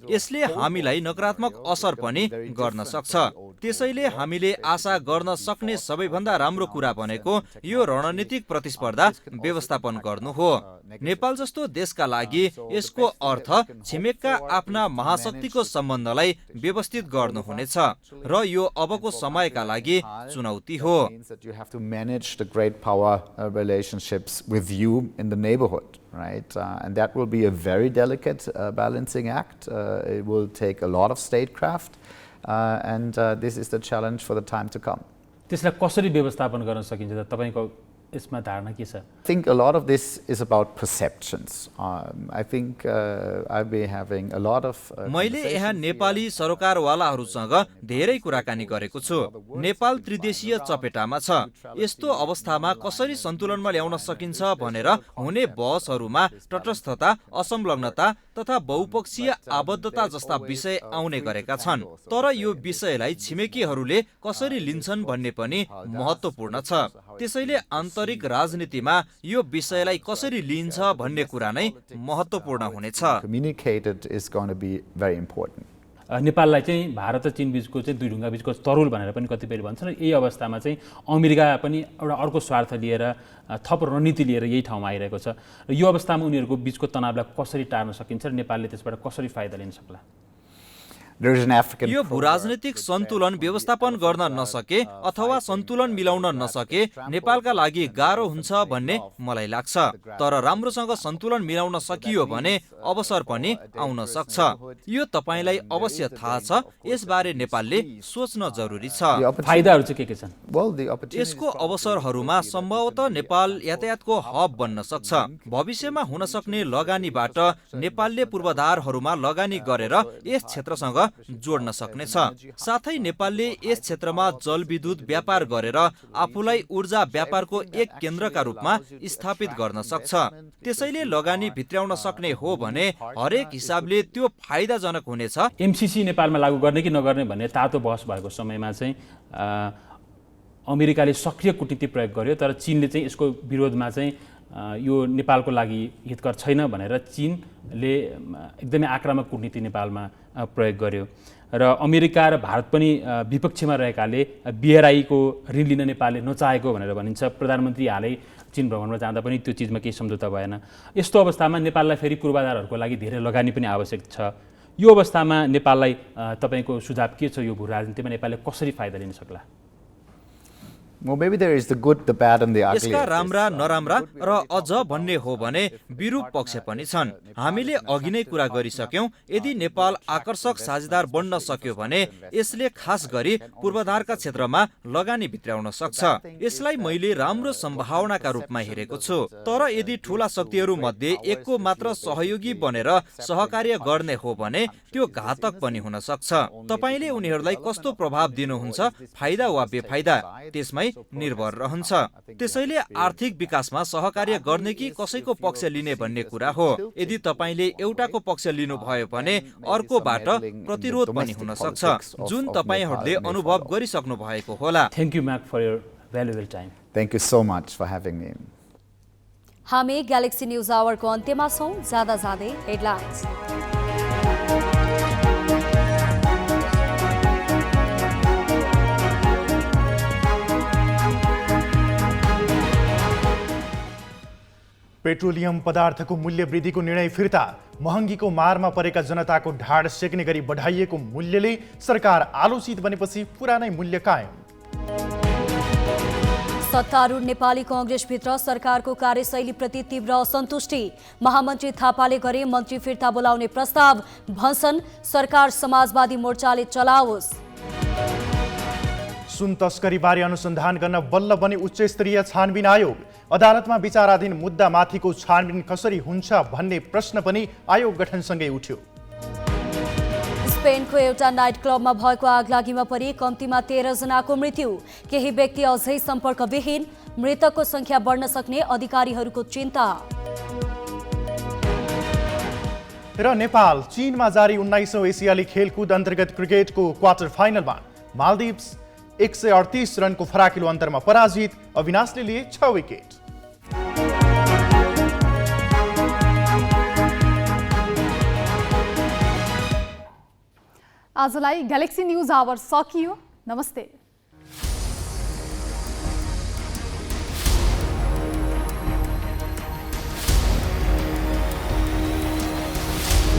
यसले हामीलाई नकारात्मक असर पनि गर्न सक्छ। त्यसैले हामीले आशा गर्न सक्ने सबैभन्दा राम्रो कुरा भनेको यो रणनीतिक प्रतिस्पर्धा व्यवस्थापन गर्नु हो। नेपाल जस्तो देशका लागि यसको अर्थ छिमेकका आफ्ना महाशक्तिको सम्बन्धलाई व्यवस्थित गर्नु हुनेछ र यो अबको समयका लागि चुनौती हो। You have to manage the great power relationships with you in the neighborhood, right? And that will be a very delicate balancing act. It will take a lot of statecraft, and this is the challenge for the time to come. त्यसलाई कसरी व्यवस्थापन गर्न सकिन्छ त तपाईको यसमा धारणा के छ? I think a lot of this is about perceptions. I think I've been having a lot of मैले यहाँ नेपाली सरकारवालाहरूसँग धेरै कुराकानी गरेको छु। नेपाल त्रिदेशीय चपेटामा छ। यस्तो अवस्थामा कसरी सन्तुलनमा ल्याउन सकिन्छ भनेर हुने बहसहरूमा तटस्थता, असंलग्नता तथा बहुपक्षीय आबद्धता जस्ता विषय आउने गरेका छन्। तर यो विषयलाई छिमेकीहरूले कसरी लिन्छन् भन्ने पनि महत्त्वपूर्ण छ। त्यसैले आन्तरिक राजनीतिमा यो विषयलाई कसरी लिन्छ भन्ने कुरा नै महत्त्वपूर्ण हुनेछ। Communicated is going to be very important. नेपाललाई चाहिँ भारत र चीन बीचको चाहिँ दुई ढुङ्गा बीचको तरुल भनेर पनि कतिपय भन्छन्। यही अवस्थामा चाहिँ अमेरिका पनि एउटा अर्को स्वार्थ लिएर थप रणनीति लिएर यही ठाउँमा आइरहेको छ र यो अवस्थामा उनीहरूको बीचको तनावलाई कसरी टार्न सकिन्छ र नेपालले त्यसबाट कसरी फाइदा लिन सक्ला? यो भूराजनीतिक सन्तुलन व्यवस्थापन गर्न नसके अथवा सन्तुलन मिलाउन नसके नेपालका लागि गाह्रो हुन्छ भन्ने मलाई लाग्छ। तर राम्रोसँग सन्तुलन मिलाउन सकियो भने अवसर पनि आउन सक्छ। यो तपाईलाई अवश्य थाहा छ, यसबारे नेपालले सोच्न जरुरी छ। फाइदाहरू चाहिँ के छन्? यसको अवसरहरूमा सम्भवतः नेपाल यातायातको हब बन्न सक्छ। भविष्यमा हुन सक्ने लगानीबाट नेपालले पूर्वाधारहरूमा लगानी गरेर यस क्षेत्रसँग जोड्न सक्नेछ। साथै नेपालले यस क्षेत्रमा जलविद्युत व्यापार गरेर आफूलाई ऊर्जा व्यापारको एक केन्द्रका रूपमा स्थापित गर्न सक्छ। त्यसैले लगानी भित्र्याउन सक्ने हो भने हरेक हिसाबले त्यो फाइदाजनक हुनेछ। एमसीसी नेपालमा लागू गर्ने कि नगर्ने भन्ने तातो बहस भएको समयमा चाहिँ अमेरिकाले सक्रिय कूटनीति प्रयोग गर्यो, तर चीनले चाहिँ यसको विरोधमा चाहिँ यो नेपालको लागि हितकर छैन भनेर चीनले एकदमै आक्रामक कूटनीति नेपालमा प्रयोग गर्यो र अमेरिका र भारत पनि विपक्षमा रहेकाले BRI-को ऋण लिन नेपालले नचाहेको भनेर भनिन्छ। प्रधानमन्त्री हालै चीन भ्रमणमा जाँदा पनि त्यो चिजमा केही सम्झौता भएन। यस्तो अवस्थामा नेपाललाई फेरि पूर्वाधारहरूको लागि धेरै लगानी पनि आवश्यक छ। यो अवस्थामा नेपाललाई तपाईको सुझाव के छ? यो भू राजनीतिमा नेपालले कसरी फाइदा लिन सक्ला? Well, maybe there is the good, the bad and the ugly. यसका राम्रा नराम्रा र अझ भन्ने हो भने विरूप पक्ष पनि छन्। हामीले अघि नै कुरा गरिसक्यौं, यदि नेपाल आकर्षक साझेदार बन्न सक्यो भने यसले खास गरी पूर्वाधारका क्षेत्रमा लगानी भित्राउन सक्छ। यसलाई मैले राम्रो सम्भावनाका रूपमा हेरेको छु। तर यदि ठूला शक्तिहरू मध्ये एकको मात्र सहयोगी बनेर सहकार्य गर्ने हो भने त्यो घातक पनि हुन सक्छ। तपाईले उनीहरूलाई कस्तो प्रभाव दिनुहुन्छ, फाइदा वा बेफाइदा, त्यसमै निर्भर रहन्छ। त्यसैले आर्थिक विकासमा सहकार्य गर्ने कि कसैको पक्ष लिने भन्ने कुरा हो। यदि तपाईले एउटाको पक्ष लिनुभयो भने अर्कोबाट प्रतिरोध पनि हुन सक्छ, जुन तपाईहरूले अनुभव गरिसक्नु भएको होला। Thank you, Mac, for your valuable time. Thank you so much for having me. हामी ग्यालेक्सी न्यूज आवरको अन्त्यमा छौं। ज्यादा जाँदै हेडलाइन्स। पेट्रोलियम पदार्थको मूल्य वृद्धिको निर्णय फिर्ता। महँगीको मारमा परेका जनताको ढाड सेक्ने गरी बढाइएको मूल्यले सरकार आलोचित बनेपछि पुरानै मूल्य कायम। सत्तारूढ नेपाली कांग्रेसभित्र सरकारको कार्यशैलीप्रति तीव्र असन्तुष्टि। महामन्त्री थापाले गरे मन्त्री फिर्ता बोलाउने प्रस्ताव, भन्छन् सरकार समाजवादी मोर्चाले चलाओस्। सुन तस्करीबारे अनुसन्धान गर्न बल्ल बने उच्च स्तरीय छानबिन आयोग। अदालतमा विचाराधीन मुद्दामाथिको छानबिन कसरी हुन्छ भन्ने प्रश्न पनि आयोग गठनसँगै उठ्यो। स्पेनको एउटा नाइट क्लबमा भएको आगलागीमा परि कम्तीमा 13 जनाको मृत्यु। केही व्यक्ति अझै सम्पर्कविहीन। मृतकको संख्या बढ्न सक्ने अधिकारीहरूको चिन्ता। र नेपाल चीनमा जारी 19औं एसियाली खेलकुद अन्तर्गत क्रिकेटको क्वार्टर फाइनलमा मालदिभ्स 138 रनको फराकिलो अन्तरमा पराजित। अविनाशले लिए 6 विकेट। आजलाई ग्यालेक्सी न्यूज आवर सकियो। नमस्ते।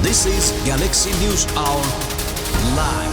This is Galaxy News Hour Live.